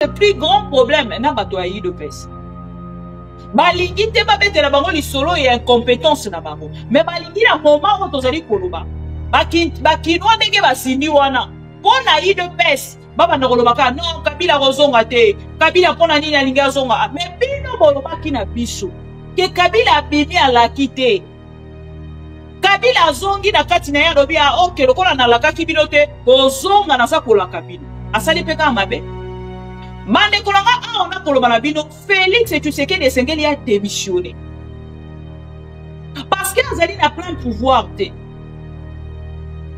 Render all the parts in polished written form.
le plus grand problème maintenant bato ya UDPS. Balingi te babetela bango lisolo ya incompétence na bango. Mais balingi na moment où tozali koloba. Bakinwa ndenge basindi wana. Pona UDPS baba nakolobaka non Kabila kozonga te. Kabila pona nini alingi azonga. Mais bino bolobaki na biso. Ke Kabila abimi alaki te. Kabila azongi na kati na ya lobi ya ok lokola na lakaki bino te kozonga na sakola Kabila. Asali peka mabe. Mande kolanga on a koloba na bino Félix Tshisekedi esengeli a démissionné. Parce que azali na plein pouvoir te.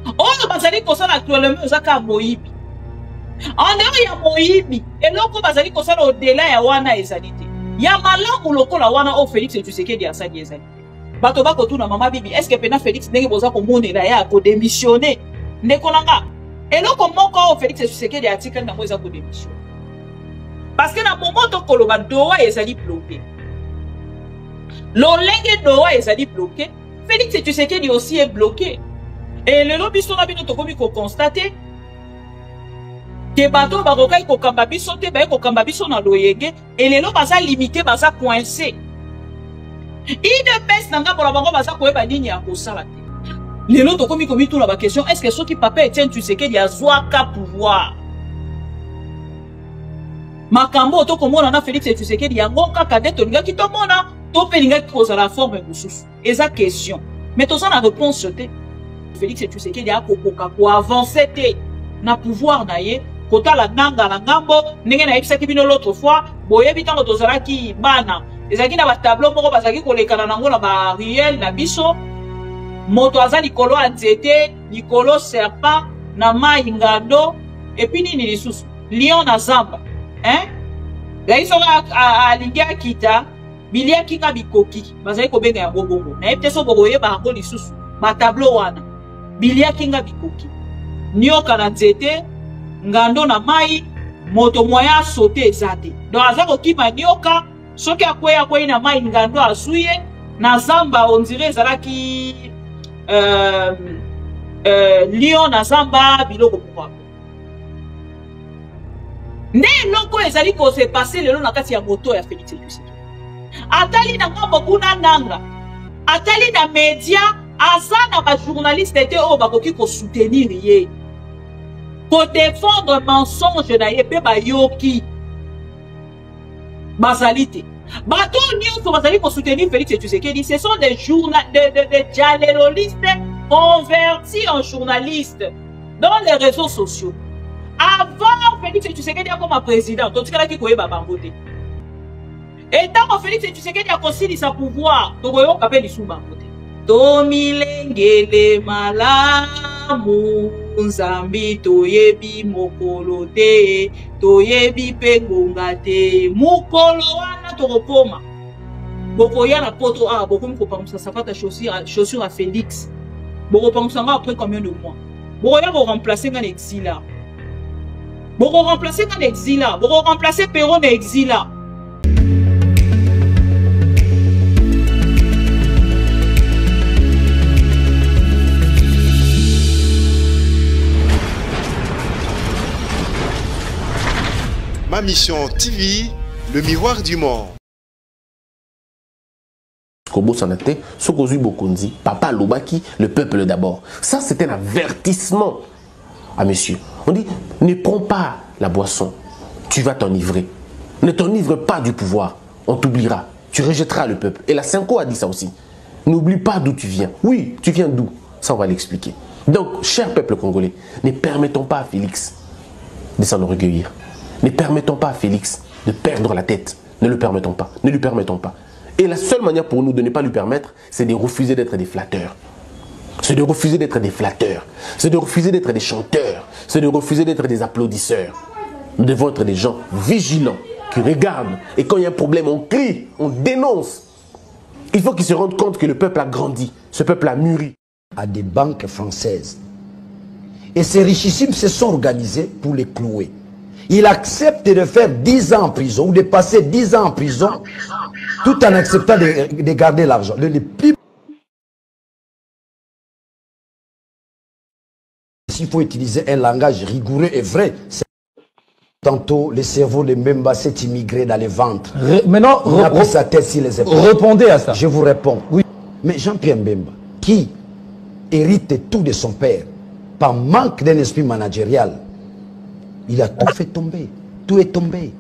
On bazali kosala actuellement ozaka moyibi. En dehors ya moyibi eloko bazali kosala au-delà ya wana ezali te. Ya malamu lokola wana o Félix Tshisekedi asali ezali. Bato bako tuna mama bibi est-ce que pena Félix ndenge boza ko monela ya ko démissionner ndekolanga eloko moko o Félix Tshisekedi atika na moza ko démissionner. Parce que na moment to koloba doa ezali bloqué. L'olenge doa ezali bloqué. Félix Tshisekedi aussi est bloqué. Et le lobby son abino to komi ko constater que bato barokai ko kamba biso te ba ko kamba biso na loyenge et le lo baza limité baza coincé. UDPS nanga pour la bango baza ko eba nini ya kosala te. Le lo to komi komi tout la question est-ce que soki papa Etienne Tshisekedi azwa ka pouvoir. Makambo to komona na Félix Tshisekedi yango kaka de tolinga ki to mona to pelinga ki koza la forme mususu. Eza question. Mais to ça na réponse te. Félix Tshisekedi a kokoka ko avancer te na pouvoir na ye kota la nanga la ngambo ndenge na yebisa ki bino l'autre fois boyebi tango tozalaki bana ezaki na ba tableau moko bazaki kolekana nango na ba riel na biso moto aza likolo ya nzete likolo serpent na mai ngando et puis nini lisusu lion na zamba. Hein? La isoka alingi akita bilia kinga bikoki bazali kobenga yango bongo na yebite so boye ba yango lisusu ba tableau wana bilia kinga bikoki nioka na nzete ngando na mai moto moya sauter ezate donc azako kima nioka soki akweya na mai ngando azuye na zamba on dirait ezalaki lion na zamba biloko pourquoi. Nde loko ezali ko se passer lelo na kati ya moto ya Félix Tshisekedi. Atali na ngambo kuna nanga. Atali na media azana ba journaliste te o bakoki ko soutenir ye. Ko défendre mensonge na ye pe ba yoki. Bazalite. Bato nyonso bazali ko soutenir Félix Tshisekedi, ce sont des journalistes convertis en journalistes dans les réseaux sociaux. Avant Félix Tshisekedi comme président, donc tu qui koyeba bangote. Et tant Félix Tshisekedi a considéré sa pouvoir, donc on appelle les sous-bangote. Tomilengele malamu nzambi toyebi mokolo te, toyebi pe ngonga te, mokolo wana tokokoma. Bokoya na poto a bokomi kopamisa sapata chaussure à Félix. Boko pamisa après combien de mois? Bokoya ko remplacer dans l'exil là. Boko remplacer dans l'exil là, boko remplacer Perron dans l'exil là. Ma mission TV, le miroir du monde. Kobo Sanate, Sokozu Bokonzi, Papa Lobaki, le peuple d'abord. Ça, c'est un avertissement à monsieur. On dit, ne prends pas la boisson, tu vas t'enivrer. Ne t'enivre pas du pouvoir, on t'oubliera. Tu rejetteras le peuple. Et la Cinco a dit ça aussi. N'oublie pas d'où tu viens. Oui, tu viens d'où? Ça, on va l'expliquer. Donc, cher peuple congolais, ne permettons pas à Félix de s'en orgueillir. Ne permettons pas à Félix de perdre la tête. Ne le permettons pas. Ne lui permettons pas. Et la seule manière pour nous de ne pas lui permettre, c'est de refuser d'être des flatteurs. C'est de refuser d'être des flatteurs. C'est de refuser d'être des chanteurs. C'est de refuser d'être des applaudisseurs. Nous devons être des gens vigilants, qui regardent. Et quand il y a un problème, on crie, on dénonce. Il faut qu'ils se rendent compte que le peuple a grandi. Ce peuple a mûri. À des banques françaises. Et ces richissimes se sont organisés pour les clouer. Il accepte de faire 10 ans en prison ou de passer 10 ans en prison tout en acceptant de garder l'argent. S'il faut utiliser un langage rigoureux et vrai, c'est Tantôt, le cerveau de Mbemba s'est immigré dans les ventres. Maintenant, il a pris sa tête sur les épaules. Répondez à ça. Je vous réponds. Oui. Mais Jean-Pierre Mbemba, qui hérite tout de son père, par manque d'un esprit managérial, il a tout fait tomber. Tout est tombé.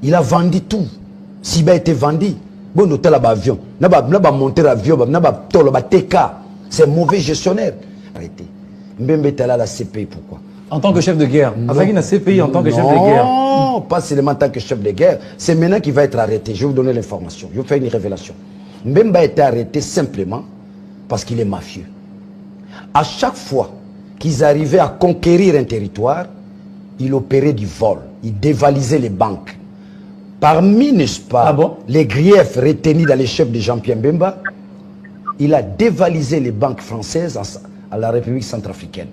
Il a vendu tout. Siba a été vendu. Bon hôtel à avion. N'a pas monté l'avion. N'a pas TK. C'est un mauvais gestionnaire. Arrêtez. Mbemba est allé à la CPI. Pourquoi? En tant que chef de guerre. Avec la CPI en tant que chef de guerre. Non, pas seulement en tant que chef de guerre. C'est maintenant qu'il va être arrêté. Je vais vous donner l'information. Je vais vous faire une révélation. Mbemba a été arrêté simplement parce qu'il est mafieux. À chaque fois qu'ils arrivaient à conquérir un territoire, il opérait du vol. Il dévalisait les banques. Parmi, n'est-ce pas, les griefs retenus dans les chefs de Jean-Pierre Mbemba, il a dévalisé les banques françaises à la République centrafricaine.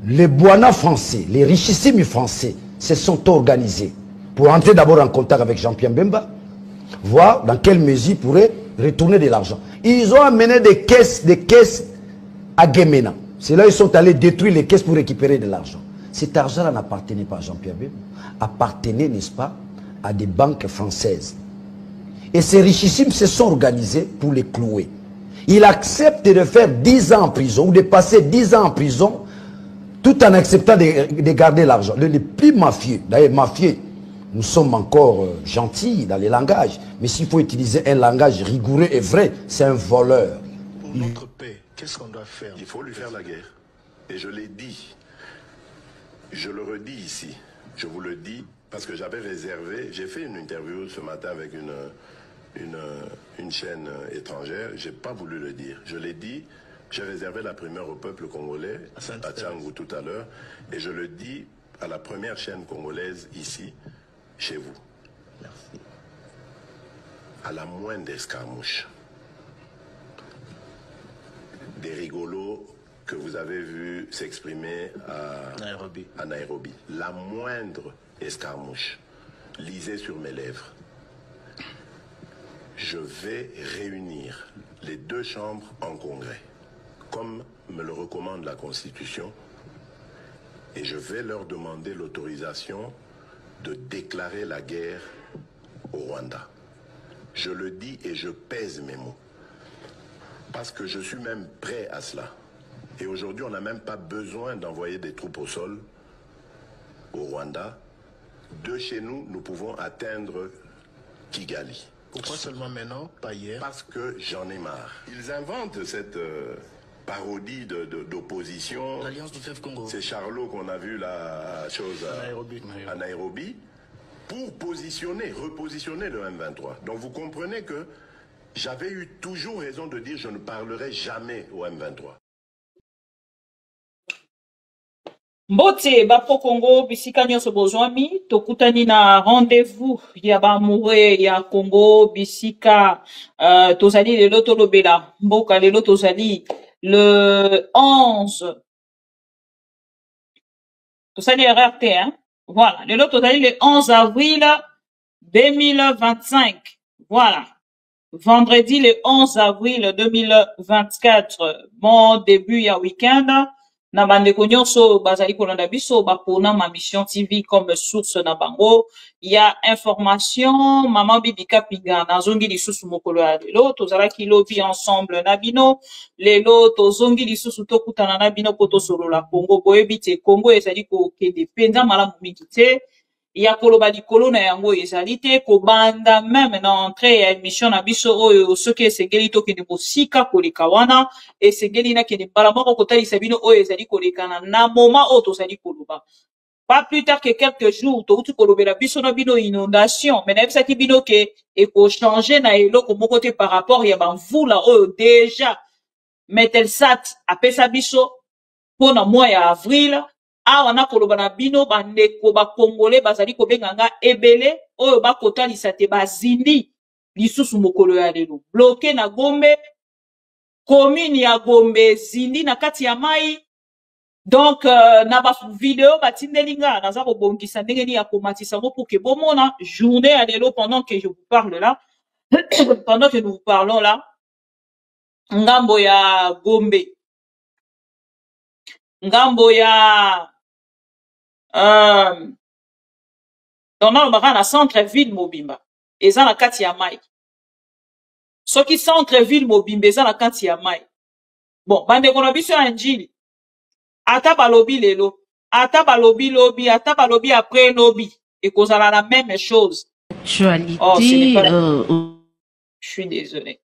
Les Boana français, les richissimes français se sont organisés pour entrer d'abord en contact avec Jean-Pierre Mbemba, voir dans quelle mesure ils pourraient retourner de l'argent. Ils ont amené des caisses à Guémena. C'est là qu'ils sont allés détruire les caisses pour récupérer de l'argent. Cet argent-là n'appartenait pas à Jean-Pierre Mbemba, appartenait, n'est-ce pas, à des banques françaises. Et ces richissimes se sont organisés pour les clouer. Il accepte de faire 10 ans en prison, ou de passer 10 ans en prison, tout en acceptant de garder l'argent. Les plus mafieux, d'ailleurs mafieux, nous sommes encore gentils dans les langages, mais s'il faut utiliser un langage rigoureux et vrai, c'est un voleur. Pour notre paix, qu'est-ce qu'on doit faire? Il faut lui faire la guerre. Et je l'ai dit, je le redis ici, je vous le dis, parce que j'avais réservé, j'ai fait une interview ce matin avec une chaîne étrangère, j'ai pas voulu le dire. Je l'ai dit, j'ai réservé la primeur au peuple congolais, à Tchangou tout à l'heure, et je le dis à la première chaîne congolaise ici, chez vous. Merci. À la moindre escarmouche, des rigolos que vous avez vus s'exprimer à Nairobi, la moindre escarmouche, lisez sur mes lèvres. Je vais réunir les deux chambres en congrès, comme me le recommande la Constitution, et je vais leur demander l'autorisation de déclarer la guerre au Rwanda. Je le dis et je pèse mes mots, parce que je suis même prêt à cela. Et aujourd'hui, on n'a même pas besoin d'envoyer des troupes au sol au Rwanda. De chez nous, nous pouvons atteindre Kigali. Pourquoi seulement maintenant, pas hier? Parce que j'en ai marre. Ils inventent cette parodie d'opposition. L'Alliance du Fleuve Congo. C'est Charlot qu'on a vu la chose à Nairobi pour repositionner le M23. Donc vous comprenez que j'avais eu toujours raison de dire je ne parlerai jamais au M23. Mbote bapo Congo bisika nyonso bozwami tokutani na rendez-vous ya bamoure ya Congo bisika tozali lelo tolobela mboka lelo tozali le 11 tozali RRT hein voilà lelo tozali le 11 avril 2025 voilà vendredi le 11 avril 2024 bon début ya week-end na bandeko nyonso bazali kolanda biso bapona ma mission TV comme source na bango ya information maman Bibika Piga nazongi lisusu mokolo ya lelo tozalaki lobi ensemble na bino lelo tozongi lisusu tokutana na bino po tosolola Congo boyebi te Congo ezali kokende penza malamu mingi te ya koloba likolo na yango ezali te kobanda même na entrée ya émission na biso oyo soki esengeli tokende mosika koleka wana esengeli nakende mbala moko kotalisa bino oyo ezali kolekana na moment oyo tozali koloba pas plus tard que quelques jours touti kolobela biso na bino inondation mais nayebisaki bino ke ekochange na eloko moko te par rapport ya bamvula oyo déjà Metelsat apesa biso pona mois ya avril awa na koloba na bino bandeko bakongole bazali kobenganga ebele oyo bakotalisa te bazindi lisusu mokolo ya lelo bloqué na Gombe commune ya Gombe zindi na kati ya mai donc na ba vidéo batindelinga naza kobongisa ndenge ni ya komatisa ngo pour que bomona journée ya lelo pendant que je vous parle là pendant que nous vous parlons là ngambo ya Gombe ngambo ya Dans le centre-ville Mobimba. Eza na kati ya mai. Soki centre-ville Mobimba, eza na kati ya mai. Bon, bande kono biso ya njili. Ata balobi lelo. Ata balobi lobi. Ata balobi après lobi. Et kozala la même chose. Actualité. Oh, ce n'est pas Je suis désolé.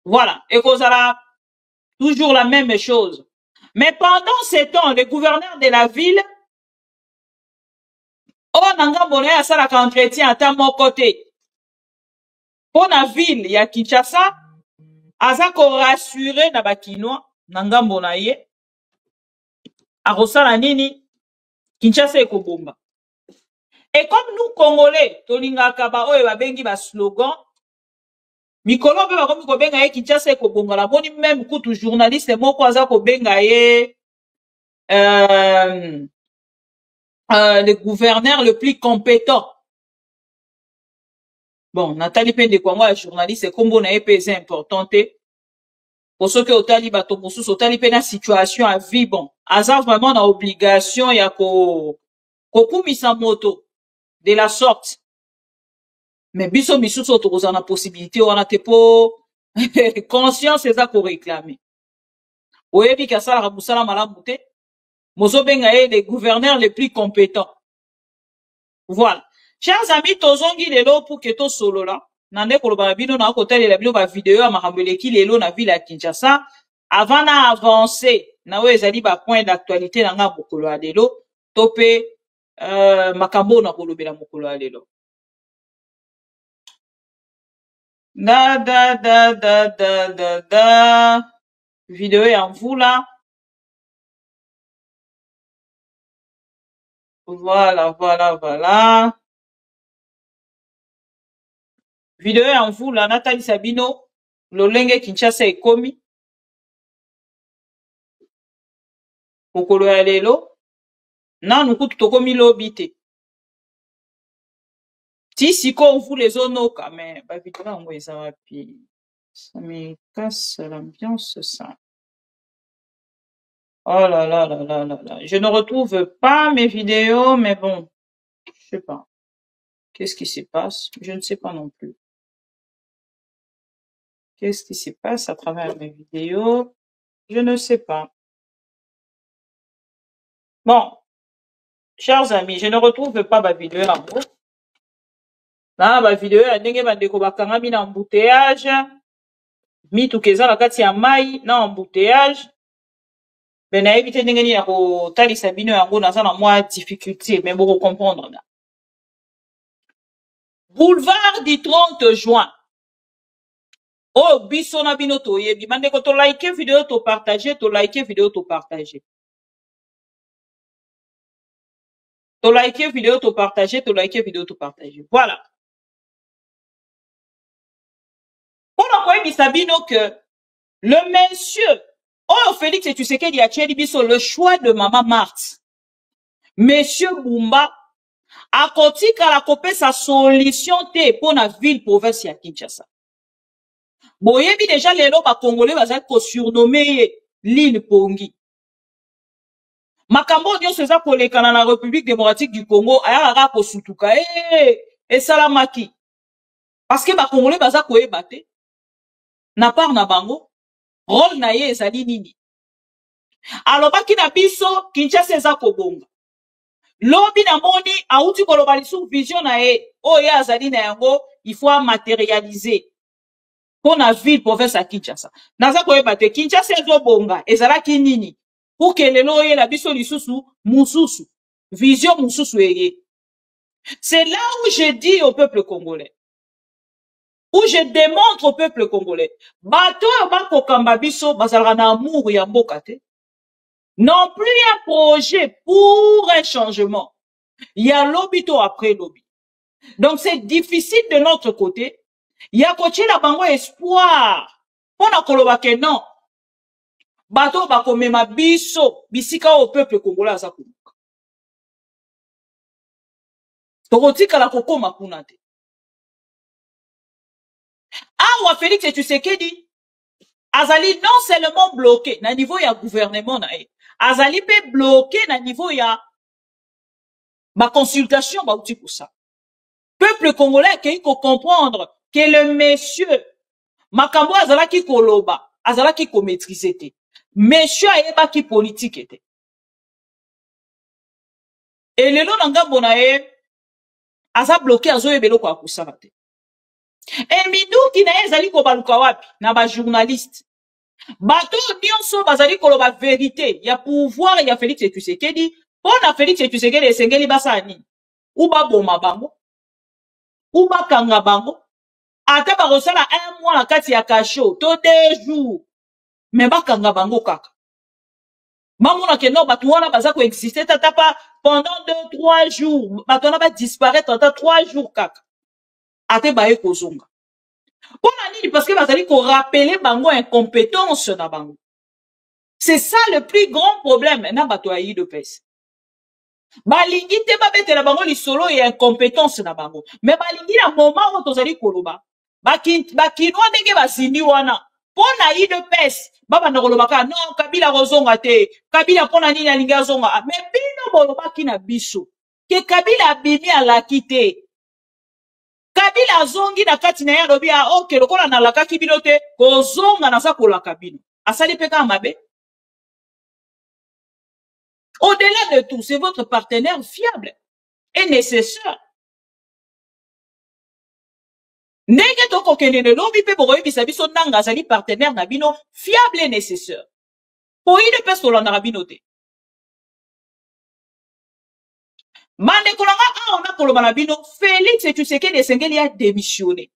Voilà. Et kozala toujours la même chose. Mais pendant ce temps, le gouverneur de la ville, oh, nanga mona ya sala ka entretien ata mon côté. Pour la ville, ya Kinshasa, aza ko rassurer na bakinois, nanga mona ye, a rosala nini, Kinshasa eko bomba. Et comme nous, Congolais, tolingaka ba oyo babengi ba slogan, mikolo pe bakomi ko benga ye Kinshasa eko bomba la boni même kutu journaliste moko aza ko benga ye le gouverneur le plus compétent. Bon, Nathalie Pende Kwangwa, journaliste, kombo na EPZ importante. Pour ceux qui otali bato mosusu, otali pe na situation à vie, bon. Aza vraiment na obligation ya kokumisa moto de la sorte. Mais biso misusu otokoza na possibilité wana te po conscience eza ko réclamer. Oyebi kasala musala malamu te. Mozo benga ye le gouverneur le plus compétent. Voilà. Chers amis, tozongi lelo pour que to solo la. Nande koloba bino na kotali la bino ba vidéo ya makambeleki lelo na ville ya Kinshasa. Avant na avancer, na we ezali ba point d'actualité na nga mokolo ya lelo, tope makambo na kolobela mokolo ya lelo. Vidéo ya mvula. Voilà. Vidéo ya mvula Nathalie Sabino lolenge Kinshasa ekomi mokolo ya lelo nanu kutu tokomi lobi te ti siko mvula ezonoka mais ba vidéo yango eza wapi ça me casse l'ambiance ça. Oh là. Je ne retrouve pas mes vidéos mais bon je sais pas qu'est-ce qui se passe, je ne sais pas non plus. Qu'est-ce qui se passe à travers mes vidéos? Je ne sais pas. Bon, chers amis, je ne retrouve pas ma vidéo en haut. Là, ma vidéo, ndenge bandeko bakangami na embouteillage. Mitu keza la kati ya mai na embouteillage. Ben na ebite ndenge ni ya kotalisa bino yango naza na mwa difficulté, mais boko comprendre na. Boulevard du 30 juin. Oh, biso na bino to yebi. Bandeko to like vidéo, to partager, to like vidéo, to partager. To like vidéo, to partager, to like vidéo, to partager. Voilà. Pour la Sabino que le monsieur, oh Félix et tu sais qu'il y a Thierry Bisso, le choix de Maman Marthe. Monsieur Bumba a continué à la couper sa solution pour la ville province ya Kinshasa. Boyebi déjà les lots congolais va être surnommé l'île Pongi. Makambo nyonso eza kolekana na République démocratique du Congo ayaka ko sutuka et salamaki. Parce que ba congolais baza koyeba te na part na bango rôle na ye ezali nini. Alors baki na biso Kinshasa eza kobonga. Lobi na moni auti koloba lisu vision na ye oyo azali na yango il faut matérialiser. Pour la ville province à Kinshasa. Naza koyeba te Kinshasa ezobonga ezalaki nini pour que lelo ye la biso lisusu mususu vision mususu eye. C'est là où je dis au peuple congolais, où je démontre au peuple congolais, bato ba kokamba biso bazalaka na amour ya mboka te. Non plus un projet pour un changement. Il y a lobby to après lobby. Donc c'est difficile de notre côté. Ya koche la bango espoir. Pona koloba ke non. Bato bakomema biso bisika au peuple congolais aza kuluka. Tokotika la kokoma kuna te. Awa Félix et Tshisekedi azali non seulement bloqué na niveau ya gouvernement na e. Azali pe bloqué na niveau ya Ma consultation, bah, outil pour ça. Peuple congolais, qui faut comprendre que le monsieur, Makambo azala ki koloba, azala ki ko maîtriser te. Monsieur ayeba ki politique était. Et le long ngambo na ye, aza bloqué azo yebelo kwa kusala te. Et minduki na ye ezali ko baluka wapi, na ba journaliste. Bato nyonso bazali koloba vérité, ya pouvoir ya Félix Tshisekedi, pona Félix Tshisekedi esengeli basa nini? Ou ba boma bango, ou ba kanga bango, ata ba rosala un mois na kati ya kasho, to 2 jours, mais ba kanga bango kaka. Mamona ke no bato wana baza ko exister tata pa pendant 2-3 jours, bato wana ba disparaître tata 3 jours kaka. Ate ba ye kozonga. Pona nini parce que bazali ko rappeler bango incompétence na bango. C'est ça le plus grand problème na bato ya UDPS. Balingi te babete na bango lisolo ya incompétence na bango. Mais balingi na moment où tozali koloba. Bakinwa ndenge bazini wana. Pona UDPS baba na kolobaka non Kabila rozonga te. Kabila pona nini alingi azonga. Mais bino bolobaki na biso. Ke Kabila abimi alaki te. Kabila azongi na kati na ya lobi ya ok lokola na lakaki bino te kozonga na sa kolaka bino. Asali peka mabe. Au-delà de tout, c'est votre partenaire fiable et nécessaire. Ndenge toko kenene lobi pe boroyi bisabiso nanga azali partenaire na bino fiable et nécessaire. Po ide peso landa bino te. Mande kolanga a on a koloba na bino Félix Tshisekedi esengeli a démissionné.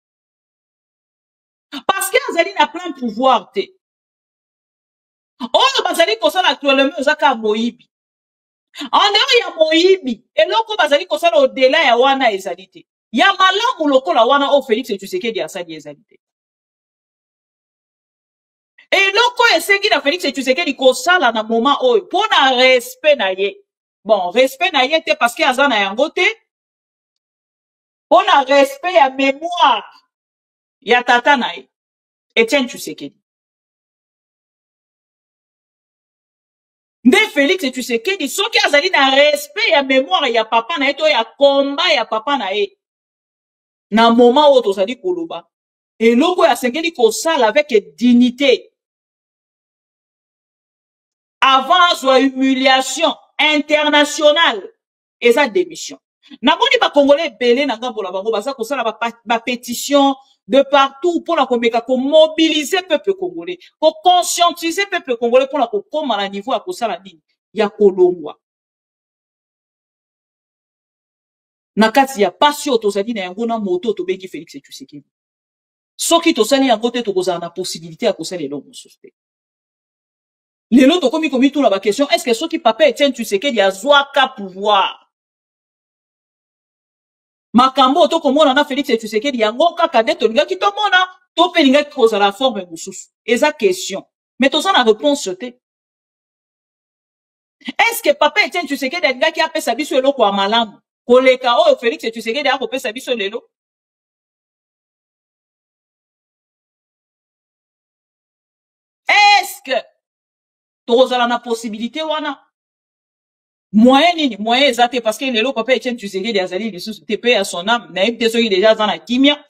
Parce que azali na plein pouvoir te. On bazali kosala actuellement zaka moyibi. En dehors ya moyibi, eloko bazali kosala au-delà ya wana ezali te. Ya malamu lokola wana o Félix Tshisekedi asali ezali te. Eloko esengi na Félix Tshisekedi kosala na moment oyo pona respect na ye. Bon, respect na ye te parce que aza na yango te. Pona respect ya mémoire ya tata na ye. Etienne Tshisekedi. Nde Félix Tshisekedi soki azali na respect ya mémoire ya papa na ye to ya combat ya papa na ye. Na moment où tozali koloba. Eloko ya sengeli kosala avec dignité. Avant soit humiliation internationale et sa démission. Namoni ba Congolais belé na ngambo la bango baza kosala ba pétition de partout pour la komeka ko mobiliser peuple congolais, ko conscientiser peuple congolais pour la ko koma na niveau ya kosala nini ya kolongwa. Na kati ya passion tozali na yango na moto to bengi Félix Tshisekedi. Soki tosali yango te tokozala na possibilité ya kosala elongo soste. Lelo to komi tout la question est-ce que soki papa Etienne Tshisekedi azwaka pouvoir? Makambo to komona na Félix Tshisekedi yango kaka nde tolinga ki tomona to pe linga koza la forme mosusu. Eza question. Mais toza na réponse te. Est-ce que papa Etienne Tshisekedi alinga ki apesa biso eloko ya malamu? Koleka oyo Félix Tshisekedi akopesa biso lelo? Est-ce que tozala na possibilité wana? Moyen nini? Moyen ezate parce que lelo papa Etienne Tshisekedi azali lisusu te pe à son âme. Na yebite soki déjà azana kimia.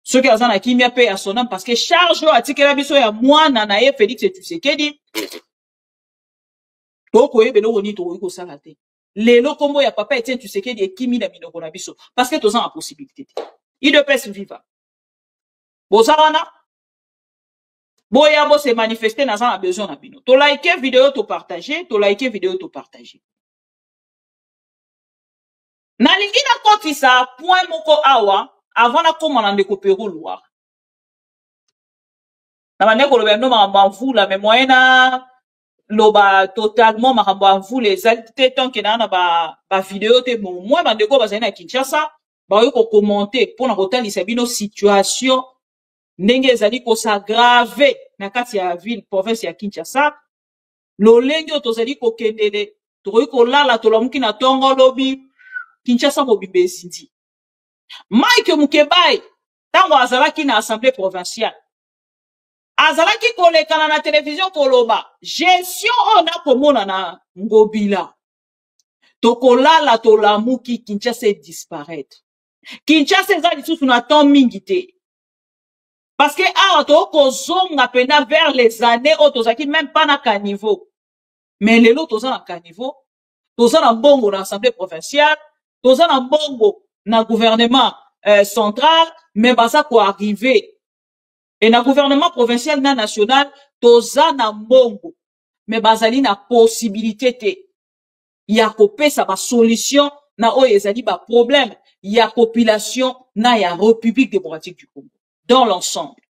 Soki azana kimia pe à son âme parce que charge o atikela biso ya mwana na ye Félix Tshisekedi. Toko yebelo woni to ko sala te. Lelo kombo ya papa Etienne Tshisekedi ekimi na minoko na biso parce que tozana possibilité te. Il de pèse viva. Bozana boya bo se manifester na za besoin na bino. To like vidéo to partager, to like vidéo to partager. Na lingi na kotisa point moko awa avant na koma na ndeko Pero Loire. Na bandeko loba no ma mvula mais moyena loba totalement ma mvula ezalité tant que na ba vidéo te moi bandeko bazali na Kinshasa ba yo ko commenter pour na kotalisa bino situation ndenge ezali ko s'aggraver na kati ya ville province ya Kinshasa lolenge otozali ko kendele tokoki kolala tolamuki na tongo lobi Kinshasa mobimbe ezindi Mike Mukebai tango azalaki na assemblée provinciale azalaki kolekana na télévision koloba gestion on a komona na Ngobila tokolala tolamuki Kinshasa disparaître. Kinshasa eza lisusu na temps mingi te. Parce que awa tokozonga pena vers les années où tozaki même pas na caniveau. Mais lelo toza na caniveau, toza na mbongo na assemblée provinciale, toza na mbongo na gouvernement central, mais baza ko arriver. Et na gouvernement provincial na national, toza na mbongo, mais bazali na possibilité te. Ya kopesa ba solution na oyo ezali ba problème ya population na ya République démocratique du Congo dans l'ensemble.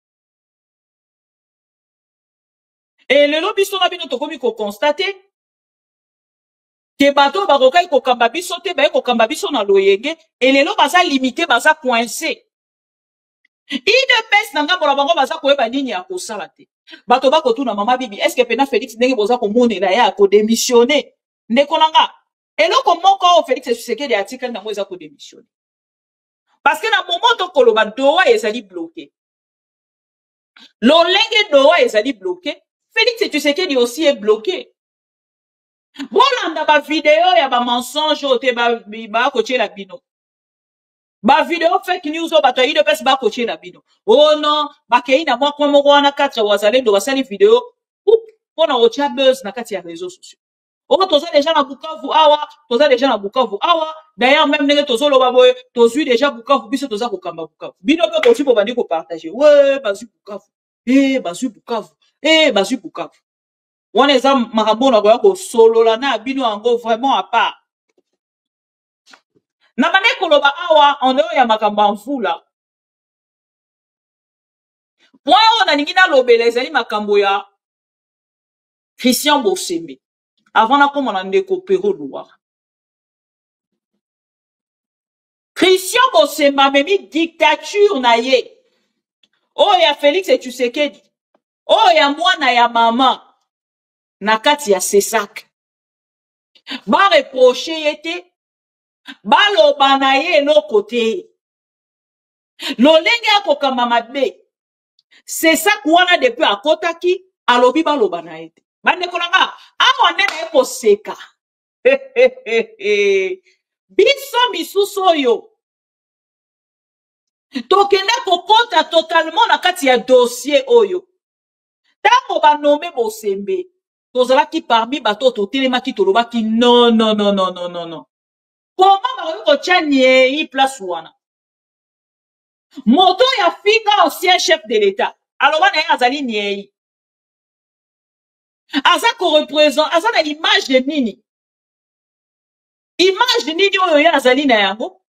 Et le biso na bino tokomi ko constater que bato barokai ko kamba biso te ba ko kamba biso na loyenge et lelo baza limité baza coincé. IDPS nanga bola bango baza koyeba nini ya kosala te. Bato bako tuna mama bibi est-ce que pena Félix ndenge boza ko monela ya ko démissionner ndeko nanga eloko moko o Félix Tshisekedi article nango eza ko démissionner. Parce que na moment to koloba doa ezali bloqué. L'olenge doa ezali bloqué. Félix Tshisekedi aussi est bloqué. Bolanda ba vidéo ya ba mensonge ote ba coacher la bino. Ba vidéo fake news o bato yi de pes ba coacher la bino. Oh non, ba kei na mwa kwa moko wana katra wazalendo basali vidéo pona ocha buzz na kati ya réseaux sociaux. Oh toza déjà na Bukavu awa, toza déjà na Bukavu awa. D'ailleurs même nenge tozo loba boy, tozu déjà Bukavu biso toza ko kamba Bukavu. Bino pe ko tipo bandi ko partager. Ouais, bazu Bukavu. Bazu Bukavu. Bazu Bukavu. On est en marabona ko solo la na bino ango vraiment à part. Na bane koloba awa on ya makamba mvula. Point on a ningina lobele ezali makambo ya Christian Bosembe. Avant na comme on a ndeko Pero Loire. Christian Bosemba memi dictature na ye. Oh ya Félix Tshisekedi. Oh ya mwana ya mama. Na kati ya Sesak. Ba reprocher yete. Ba loba na ye no kote. Lolenge akokamba mabe. Sesak wana depuis akotaki. Alobi ba loba na yete. Bande kolanga. Awa nena eko seka. Biso misuso yo. Tokenda kokota totalement na kati ya dossier oyo. Tango ba nommé Bosembe. Tozalaki parmi bato totelemaki tolobaki non. Comment ba ko tia niei place wana? Moto ya fika ancien chef de l'État. Alors wana azali niei. Aza ko représente, aza na image de nini? Image de nini oyo ya azali na yango?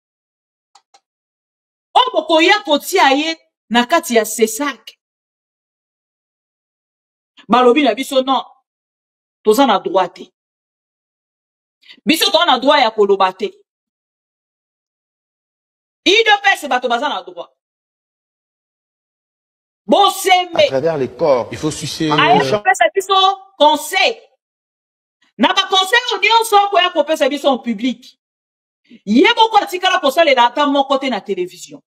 Oboko ya kotia ye na kati ya Sesak. Balobi na biso non. Toza na droite. Biso toza na droit ya koloba te. IDPS bato baza na droit. Bosembe. À travers les corps. Il faut sucer. Ayepesa biso conseil. Na ba conseil audience ko ya kopesa biso en public. Yebo ko atikala ko sale na ata moko te na télévision.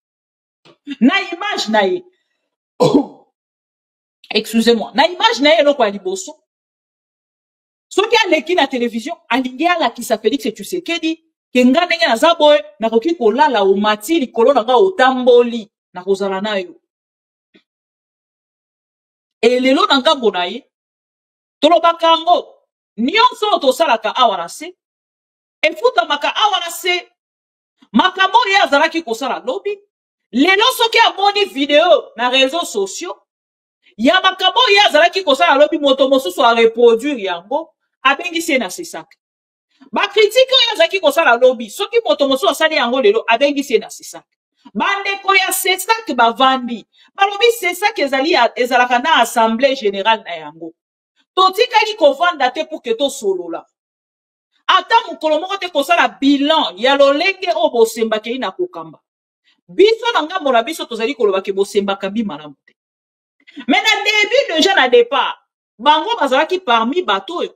Na image na ye. Excusez-moi. Na image na ye loko ya liboso. Soki aleki na télévision, alingi alakisa Félix Tshisekedi, kenga ndenge na zaboy, na koki kolala o mati likolo na nga otamboli, na kozala na yo. Et lelo na ngambo na ye, tolobaka yango, nyonso tosalaka awa na se, efutamaka awa na se, makambo ye azalaki kosala lobi, lelo soki amoni video na réseaux sociaux, ya makambo ye azalaki kosala lobi moto mosusu a reproduire yango, abengisi na Sesak. Ba critique oyo azaki kosala lobi, soki moto mosusu asali yango lelo abengisi na Sesak. Bandeko ya Sesak bavandi. Balobi Sesak ezalaka na assemblée générale na yango. Totikali kovanda te pour que to solola. Ata mokolo moko te kosala bilan ya lolenge o Bosemba kei na kokamba. Biso na ngambo na biso tozali koloba ke Bosemba kambi malamu te. Mais na début déjà na départ, bango bazalaki parmi bato yo.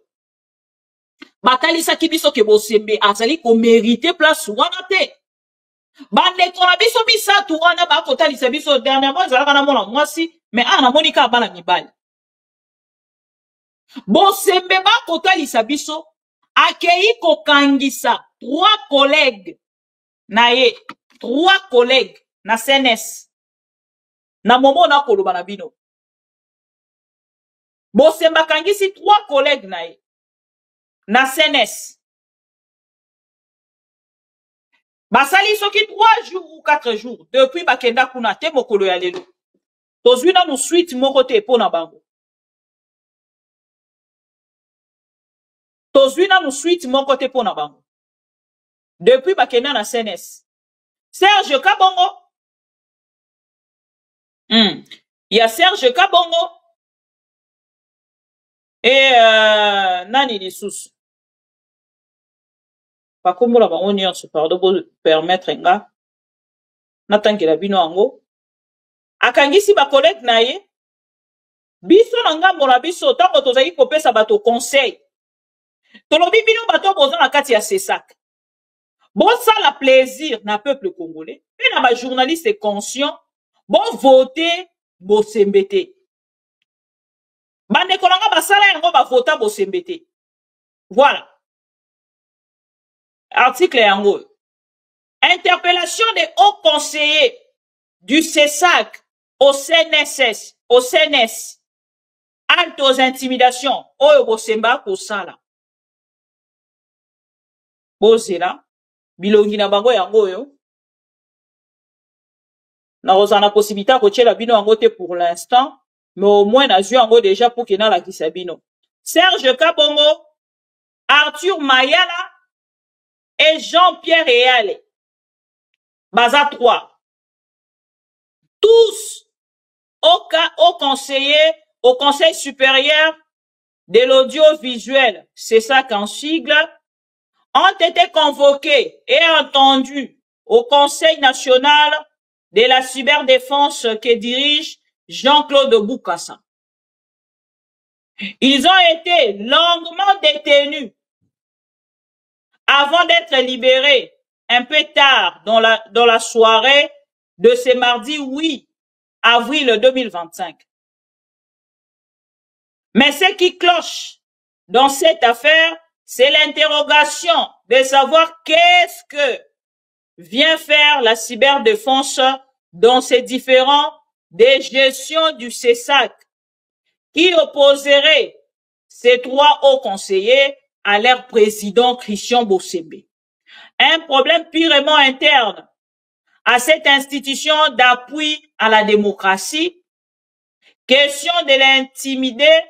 Batalisaki biso ke Bosembe azali ko mériter place wana te. Bandeko na biso bisatu wana ba kotalisa biso dernièrement ezalaka na mona mwasi, mais ana monika bana mibali. Bosembe ba kotalisa biso akei kokangisa 3 collègues na ye, 3 collègues na CNS na momo na koloba na bino. Bosemba kangisi 3 collègues na ye na CNS. Basali soki 3 jours ou 4 jours depuis bakenda kuna te mokolo ya lelo. Tozwi na suite moko te po na bango. Tozwi na suite moko te po na bango. Depuis bakenda na CNS. Serge Kabongo. Il y a Serge Kabongo. Et nani lisusu. Pas comme la bango nyonso pardon pour permettre nga. Natangela bino ango. Akangisi ba collègue na ye. Biso na ngambo na biso tango tozali kopesa bato conseil. Tolobi bino bato boza na kati ya CESAC. Bon ça la plaisir na peuple congolais. Et na ba journaliste conscient. Bon voter bo sembete. Bande kolanga basala yango ba vota bo sembete. Voilà. Article yango. Interpellation des hauts conseillers du CESAC au CNSS, au CNS. Halte aux intimidations. Oyo bosemba kosala. Bozela. Bilongi na bango yango yo. Na rozana possibilité ko tchela bino yango te pour l'instant. Mais au moins, na vu yango déjà pour qu'il y ait la kisabino. Serge Kabongo, Arthur Mayala et Jean-Pierre Eyale. Baza 3. Tous au conseil supérieur de l'audiovisuel, c'est ça qu'en sigle, ont été convoqués et entendus au Conseil national de la cyberdéfense que dirige Jean-Claude Boukassa. Ils ont été longuement détenus avant d'être libérés un peu tard dans la soirée de ce mardi 8 avril 2025. Mais ce qui cloche dans cette affaire, c'est l'interrogation de savoir qu'est-ce que vient faire la cyberdéfense dans ces différents des gestions du CESAC qui opposerait ces 3 hauts conseillers à leur président Christian Bosembe. Un problème purement interne à cette institution d'appui à la démocratie. Question de l'intimider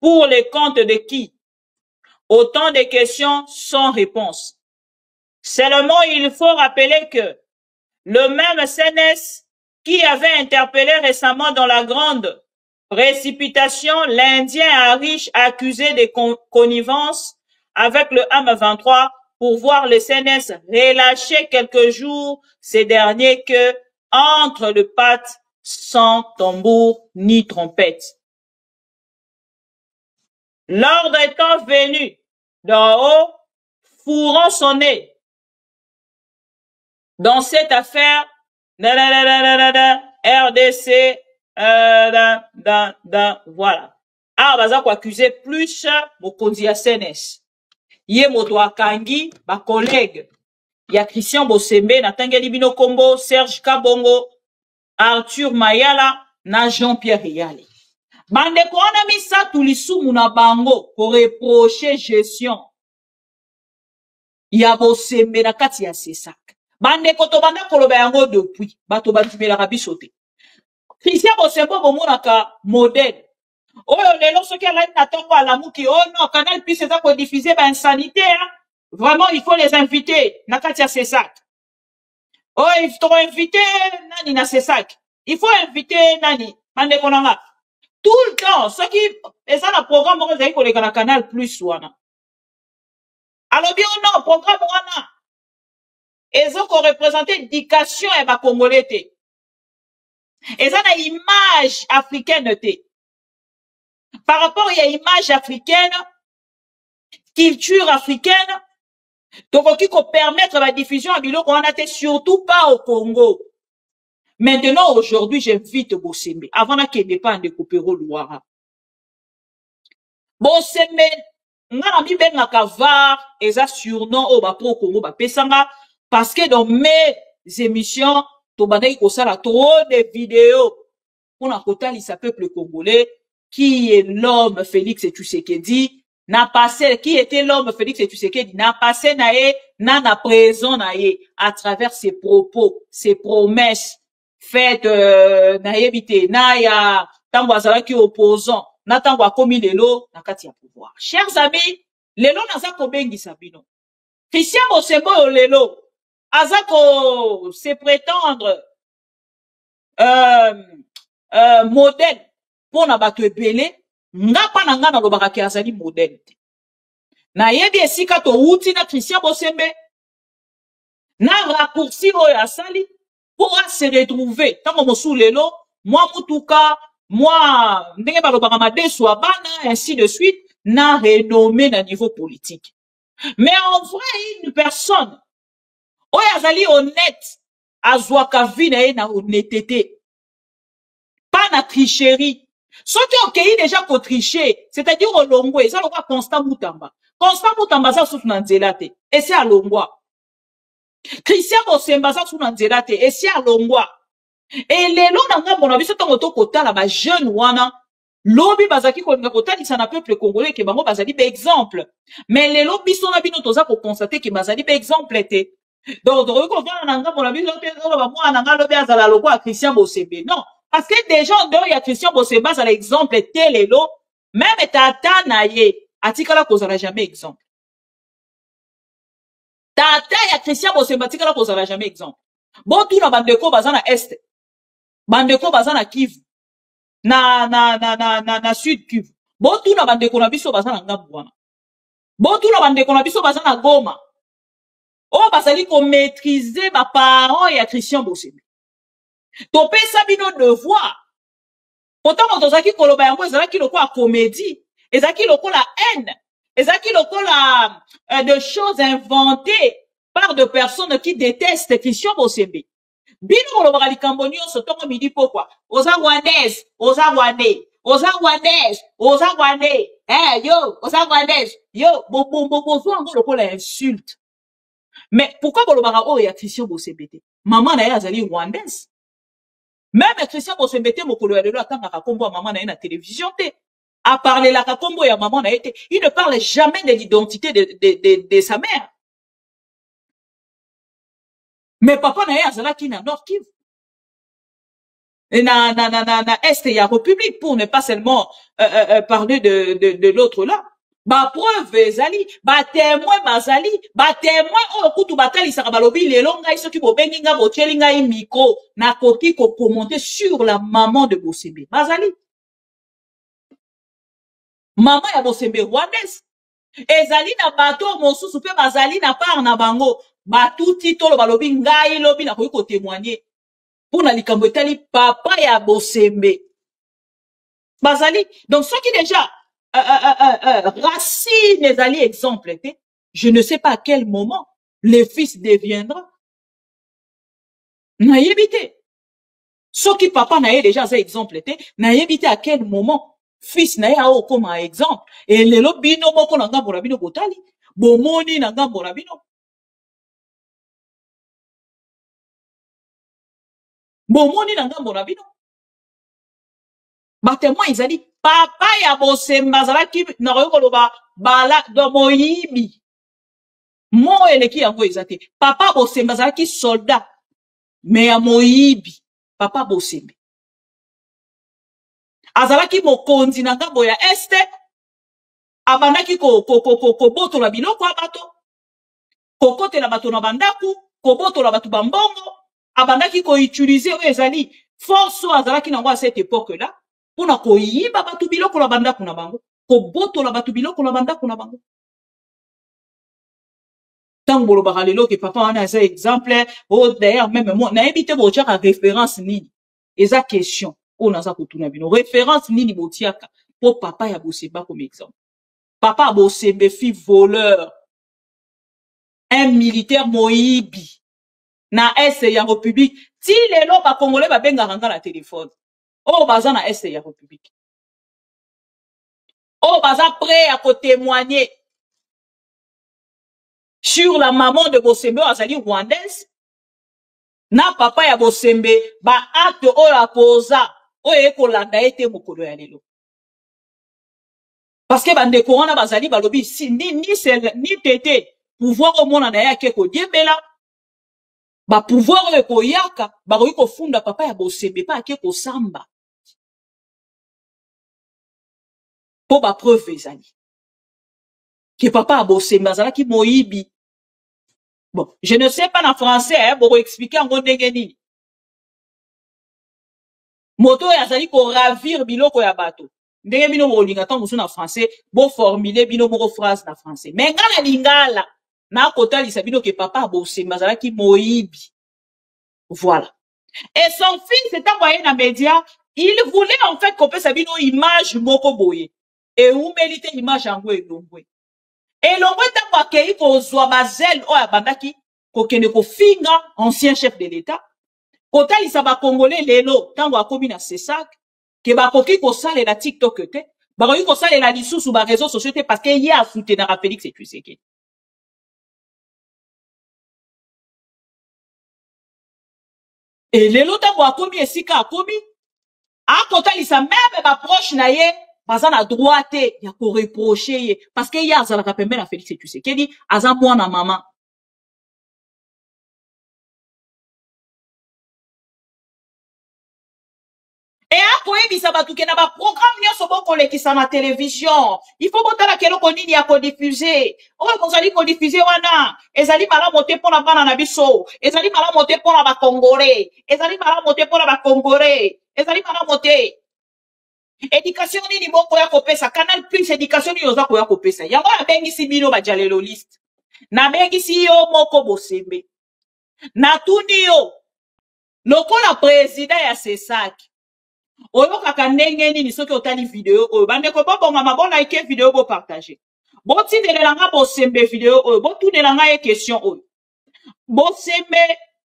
pour les comptes de qui? Autant de questions sans réponse. Seulement, il faut rappeler que le même CNS qui avait interpellé récemment dans la grande précipitation l'Indien Harish accusé de connivence avec le M23 pour voir le CNS relâcher quelques jours ces derniers que entre le patte sans tambour ni trompette. L'ordre étant venu d'en haut, fourrant son nez dans cette affaire, RDC, voilà. Ah, baza ko accuser plus mokonzi ya CNS. Ye moto akangi ba collègue ya Christian Bosembe na tangeli bino kombo Serge Kabongo, Arthur Mayala na Jean-Pierre Eyale. Bande ko ana misatu lisumu na bango ko reprocher gestion ya Bosembe na kati ya CESAC. Bande ko to banda koloba yango depuis bato bandimela biso te. Christian Bosembe bomonaka modèle. Oyo lelo soki ala na tongo ala muki oh non Canal Plus eza ko diffuser ba insanité hein. Vraiment il faut les inviter na kati ya CESAC. Oh il faut inviter nani na CESAC. Il faut inviter nani bande konanga. Tout le temps ce qui eza na programme ko ezali ko leka na Canal Plus wana. Alors bien non programme wana ezo ko représenter éducation et ba congolais te. Eza na image africaine te. Par rapport à l'image africaine, culture africaine, donc qui peut permettre la diffusion à Bilo qu'on a été surtout pas au Congo. Maintenant, aujourd'hui, j'invite Bosembe. Avant qu'il dépende de Coupero Louara. Bosembe, ngana mi benga kavar eza surnom o ba pro Congo ba pesanga parce que dans mes émissions to bandaki ko sala trop de vidéos pour na kotalisa peuple congolais qui est l'homme Félix Tshisekedi n'a passé qui était l'homme Félix Tshisekedi n'a passé na présent à travers ses propos, ses promesses faites na yebite na ya tango azalaki opposant na tango akomi lelo na kati ya pouvoir. Chers amis, lelo naza kobengisa bino. Christian Bosembo lelo azako se prétendre modèle pour na bato ebele nga pa na nga na lobaka ki azali modèle te. Na yebi esika to uti na Christian Bosembe na raccourci oyo asali pour se retrouver tango mosu lelo moi mutuka moi ndenge balobaka madesu abana ainsi de suite na renommé na niveau politique. Mais en vrai une personne oyo azali honnête azwaka vi na ye na honnêteté pas na tricherie. Soki okei déjà ko tricher, c'est-à-dire olongwe, ça lokwa Constant Mutamba. Constant Mutamba ça sous na nzela te, et c'est alongwa. Christian Bosemba ça sous na nzela te, et c'est alongwa. Et lelo nanga mona biso tongo to kotala ba jeune wana, lobi bazaki ko nga kotali sana peuple congolais ke bango bazali ba exemple. Mais lelo biso na bino toza ko constater ke bazali ba exemple te. Donc ko vana nanga mona biso te zo ba mwana nanga lobi azala lokwa Christian Bosembe. Non. Parce que déjà, il y a Christian Bosemba, c'est l'exemple tel même tata naye, atikala kozala jamais exemple. Tata ya Christian Bosemba, atikala kozala jamais exemple. Bon, tout na bandeko bazana est, bandeko bazana Kivu, na sud Kivu. Bon, tout na bandeko na biso bazana ngabwana. Bon, tout na bandeko na biso bazana Goma. Oh, bazali ko maîtriser ma parent ya Christian Bosemba. Topé sabino devoir. Pourtant, on tozaki koloba yango ezalaki lokola comédie, ezalaki lokola haine, ezalaki lokola de choses inventées par de personnes qui détestent Christian Bosembe. Bino kolobaka likambo nyonso tongo midi pokwa. Oza Rwandaise, oza Rwandais, oza Rwandaise, oza Rwandais. Eh yo, oza Rwandaise. Yo, bozo yango lokola insulte. Mais pourquoi kolobaka oyo ya Christian Bosembe te? Maman na ye azali Rwandaise. Même Christian Bosembe te mokolo ya lelo atangaka kombo ya maman na ye na télévision te. A parler la kombo ya maman na ye te. Il ne parle jamais de l'identité de sa mère. Mais papa na ye azalaki na Nord Kivu. Et na Est ya République pour ne pas seulement parler de l'autre là. Ba preuve ezali, ba témoin bazali, ba témoin oyo kutu batali saka balobi lelo ngai soki bobengi nga botieli ngai micro na koki ko commenter sur la maman de Bosembe. Bazali. Maman ya Bosembe Rwandaise. Ezali na bato mosusu pe bazali na part na bango. Batu titolo balobi ngai lobi na koki ko témoigner. Pour na likambo etali papa ya Bosembe. Bazali. Donc soki déjà Racine ezali exemple, je ne sais pas à quel moment le fils deviendra. Naïbité. Ce qui papa n'a déjà ça exemple, naïbité à quel moment fils n'a pas comme exemple. Et les lobino moko nanga borabino botali, bomoni nanga borabino. Bomoni nanga borabino. Battement ils a dit papa ya Bosemba zalaki na koyokoloba bala do moyibi mo eleki yango ezate papa Bosemba zalaki soldat mais ya moyibi papa Bosembe azalaki mokonzi na ngambo ya este abandaki ko botola biloko ya bato kokotela bato na bandaku kobotola bato bambongo abandaki ko utiliser oyo ezali force azalaki nango à cette époque là pona koyiba batu biloko la banda kuna bango ko boto la batu biloko la banda kuna bango tango bolobaka lelo ke papa wana eza exemple oh d'ailleurs même moi na ebite botiaka référence nini eza question on naza kotuna bino référence nini botiaka po papa ya Bosemba comme exemple papa Bosembe fi voleur un militaire moyibi na est ya république ti lelo ba congolais ba bengaka nga na téléphone. Oh, bazana est ya République. Oh, baza prêt à témoigner sur la maman de Bosembe azali rwandaise na papa ya Bosembe ba acte oyo aposa oyo ekolanda ete mokolo ya lelo. Parce que bandeko wana bazali balobi ni tete pouvoir omona na yake ko diembela ba pouvoir oyo koyaka bakoki kofunda papa ya Bosembe pa ake kosamba po ba preuve ezali que papa ya Bosembe azalaki moyibi. Bon, je ne sais pas en français, hein, pour expliquer en gros ndenge. Moto ya zali ko ravir biloko ya bato. Ndenge bino mo linga musu na français, bo formuler bino mo phrase na français. Mais ngala lingala na kota lisa bino que papa Bosembe azalaki moyibi. Voilà. Et son fils s'est envoyé dans les médias, il voulait en fait qu'on puisse avoir une image moko boye. Et où mérite image en gros et l'ongwe. Et l'ongwe ta akei ko zwa bazel o ya bandaki ko kene ko finga ancien chef de l'État. Kota lisa ba congolais lelo tango akomi na CESAC ke ba koki ko sale la TikTok te, ba koki ko sale la lisusu ba réseaux sociaux te parce que y a soutenir Félix Tshisekedi. Et lelo tango akomi esika akomi a kota lisa même ba proche na ye baza na droite ya ko reprocher ye parce que ya azalaka pembe na Félix Tshisekedi aza mwana mama. Et à quoi il ça va tout na ba programme nyoso boko lekisa na télévision. Il faut botala keloko nini ya ko diffuser. O kozali ko diffuser wana ezali mala moté pour na bana na biso. Ezali mala moté pour na ba congolais. Ezali mala moté pour na ba congolais. Ezali mala moté. Éducation nini boko ya kopesa Canal Plus éducation nini oza ko ya kopesa. Yango ya bengi si bino ba jalelo list. Na bengi si yo moko Bosembe. Na tuni yo. Lokola président ya CESAC. Oyo kaka ndenge nini soki otali video oyo bandeko bonga mabona like video bo partager. Bo tindelela nga Bosembe video oyo bo tunela nga question oyo. Bosembe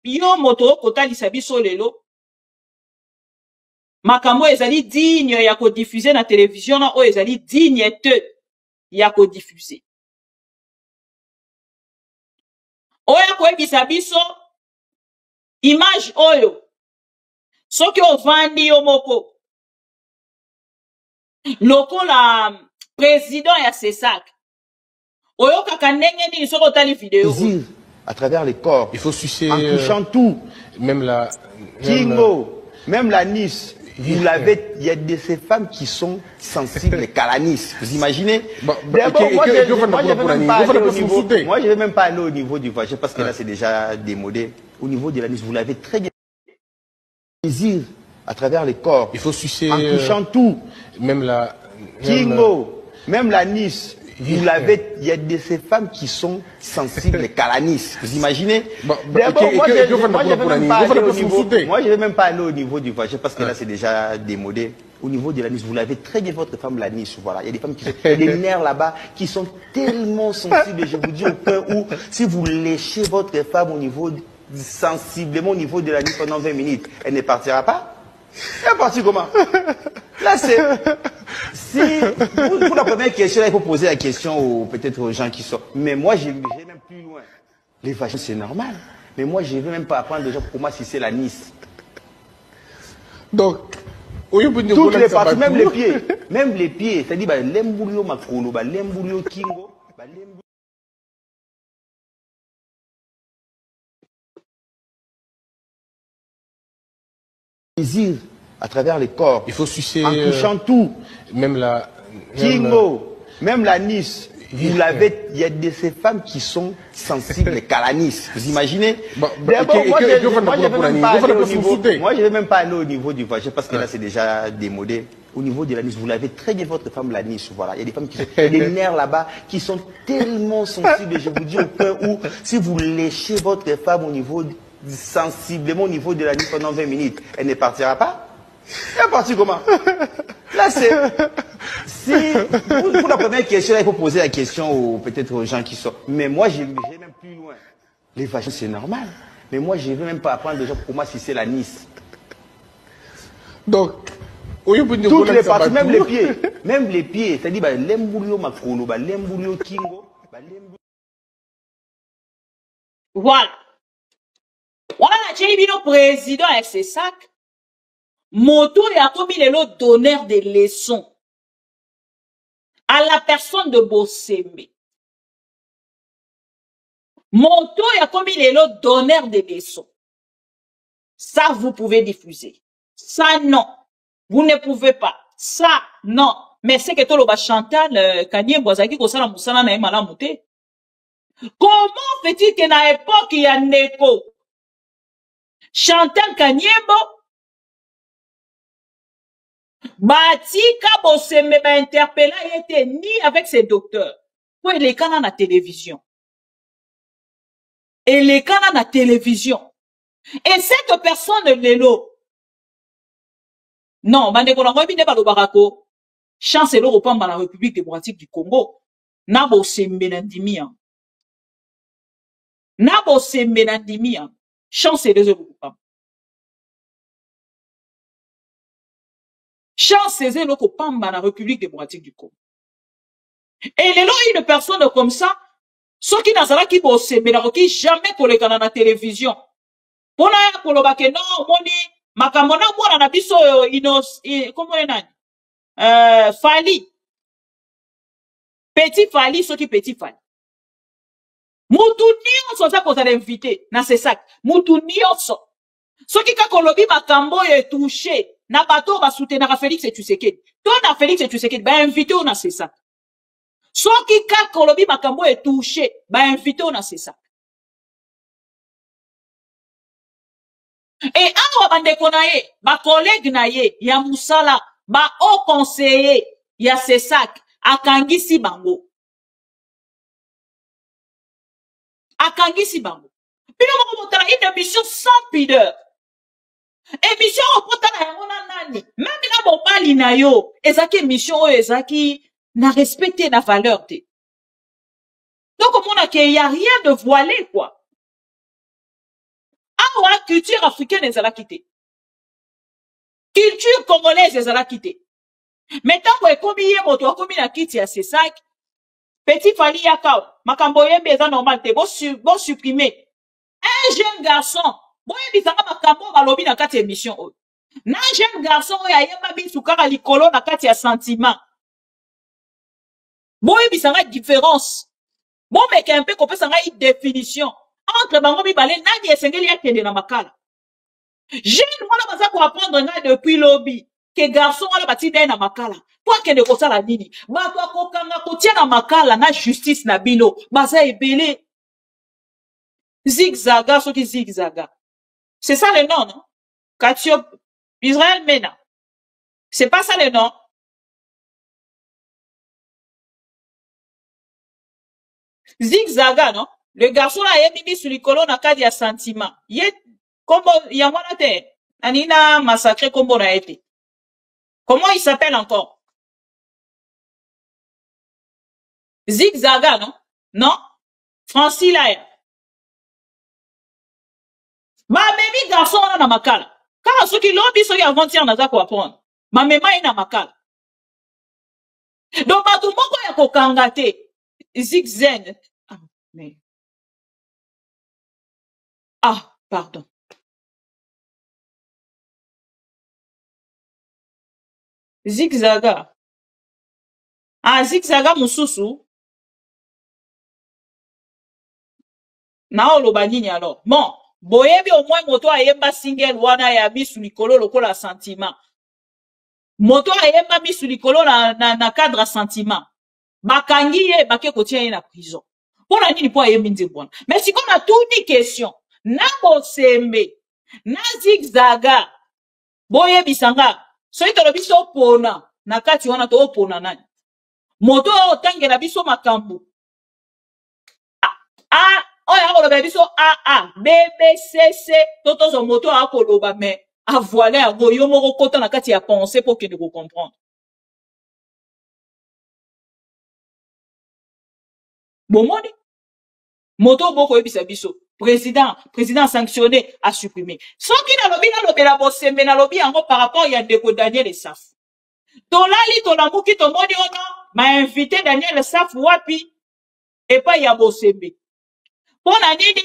yo moto kotalisa biso lelo. Makambo ezali digne ya ko diffuser na télévision na oyo ezali digne te ya ko diffuser. Oyo ko ebisa biso image oyo soki ovandi yo moko lokola président ya CESAC oyo kaka ndenge nini soki otali vidéo à travers les corps, Il faut sucer en touchant tout, même la Kingo, même la Nice. Vous l'avez, il y a de ces femmes qui sont sensibles qu'à la Nice. Vous imaginez? D'abord, moi, je vais même pas aller au niveau du voyage parce que là, c'est déjà démodé. Au niveau de la Nice, vous l'avez très bien. Plaisir à travers les corps. Il faut sucer en touchant tout. même la Kingo, même la Nice. Vous l'avez, il y a de ces femmes qui sont sensibles qu'à la Nice. Vous imaginez? D'abord, moi, je vais même pas aller au niveau du voyage parce que là, c'est déjà démodé. Au niveau de la Nice, vous l'avez très bien, votre femme, la Nice. Voilà. Il y a des femmes qui sont, des nerfs là-bas, qui sont tellement sensibles, je vous dis au point où, si vous léchez votre femme au niveau, sensiblement au niveau de la Nice pendant 20 minutes, elle ne partira pas? Elle est partie comment? Là, c'est... Si, pour la première question, là, il faut poser la question peut-être aux gens qui sont... Mais moi, j'ai même plus loin. Les vaches, c'est normal. Mais moi, je ne vais même pas apprendre déjà pour moi si c'est la Nice. Donc, toutes les parties, même les pieds. Même les pieds. C'est-à-dire, l'embourio makolo, l'embourio kingo, plaisir à travers les corps. Il faut sucer en touchant tout. même la Kingo, même la Nice. Vous l'avez, il y a de ces femmes qui sont sensibles qu'à la Nice. Vous imaginez? D'abord, moi, je vais même pas aller au niveau du voyage parce que là, c'est déjà démodé. Au niveau de la Nice, vous l'avez très bien, votre femme, la Nice. Voilà. Il y a des femmes qui sont, des nerfs là-bas, qui sont tellement sensibles, je vous dis au point où, si vous léchez votre femme au niveau, sensiblement au niveau de la Nice pendant 20 minutes, elle ne partira pas? Elle est partie comment? Là, c'est... Si, pour la première question, là, il faut poser la question peut-être aux gens qui sont... Mais moi, j'ai même plus loin. Les vaches, c'est normal. Mais moi, je ne vais même pas apprendre déjà pour moi si c'est la Nice. Donc, toutes les parties, même les pieds. Même les pieds. C'est-à-dire, l'embourio makolo, l'embourio kingo, Voilà. Voilà la Tchéibino président avec ses sacs. Moto a commis les lots donneur des leçons à la personne de Bossembe. Moto a commis les lots donneur des leçons. Ça, vous pouvez diffuser. Ça, non. Vous ne pouvez pas. Ça, non. Mais c'est que tout le bas Chantal, Kanye Boazaki, Kosala Moussala, na Emala Mouté. Comment fait-il qu'à une époque, il y a Neko? Chantal Kanyembo, Batika Bossembe ba interpellé, il était ni avec ses docteurs. Pour les canaux na télévision. Et les canaux na télévision. Et cette personne de l'eau. Non, Bandeko na Robi Neba Lobarako. Chancellor au Pamba la République démocratique du Congo. Na Bossembe na Ndimia. Na Bossembe na Ndimia. Chancellor au Pamba. Chancellor au Pamba la République démocratique du Congo. Et les lois, une personne comme ça, ceux qui n'ont qui Bossembe na qui jamais pour les canaux na télévision. Pour la kolobake non, moni, makamona mwana na biso inos, comment est nan? Fali. Petit Fali, ceux qui petit Fali. Moutouni, on s'en qu'on t'a invité, na c'est ça. Moutouni, on s'en. Ceux qui kakolobi makambo est touché, na bateau va soutenir Félix et Tshisekedi. Toi, na Félix et Tshisekedi, bah invité, on a c'est ça. Ceux qui kakolobi makambo est touché, bah invité, on a c'est ça. Et awa bandeko na ye, ba collègue na ye, ya musala, ba haut conseiller, ya sesak, akangisi bango. Akangisi bango. Pino moko motala une émission sans pudeur. Émission opotala yango na nani. Même na mobali na yo, ezaki émission oyo ezaki na respecté na valeur te. Donc on a qu'il y a rien de voilé quoi. Awa culture africaine ezala quitté. Culture congolaise ezala quitté. Maintenant ko ekomi ye moto akomi na kiti ya sesak. Petit Fali yakao, makambo yembe eza normal te, bon supprimer. Un jeune garçon, bon yebisanga makambo balobi na kati émission oyo. Na jeune garçon oyo ayemba bisu kaka likolo na kati ya sentiment. Bon yebisanga différence. Bon meke un peu kopesanga une définition. Entre bango mibale nani esengeli yakende na makala. Jeune mwana baza ko apprendre nga depuis lobby que garçon wala batide na makala. Pour que ne kosala nini? Bato akokanga kotia na makala na justice na bino. Baza ebele. Zigzaga, ce qui zigzaga. C'est ça le nom, non? Katio, Israël Mena. C'est pas ça le nom. Zigzaga, non? Le garçon là, il mis sur les colonnes à cas de sentiment. Il est, comme, il y a moins de Anina massacré comme on a été. Comment il s'appelle encore? Zigzaga, non? Non? Francis Laya. Ma memi garçon na makala. Quand ceux qui l'ont dit, ceux qui avant-hier n'a quoi apprendre. Ma mema ina makala. Donc, ma tout moko ya kokangate. Zigzen. Ah, mais. Ah, pardon. Zigzaga. Ah, zigzaga mususu. Na oloba nini alors? Bon. Boyebi au moins moto ayemba single wana ya bisu likolo lokola sentiment. Moto ayemba bisu likolo na cadre sentiment. Bakangi ye bake kotia ye na prison. Pona nini po ayembi nzibwana. Mais si qu'on a tout dit question, na Bossembe, na zigzaga, boyebi sanga, soki tolobi so pona, na kati wana to pona nani. Moto otange na biso makambo. Ah, oya koloba biso AA, BBCC, toto zo moto akoloba mais a voilé a goyo moko kota na kati ya penser pour que de vous comprendre. Bomoni moto boko yebisa biso président sanctionné a supprimé. Soki na lobi la Bossembe na lobi yango par rapport ya ndeko Daniel Saf. Tolali tolambuki tomoni ono ma invité Daniel Saf wapi et pas ya Bossembe. Pona nini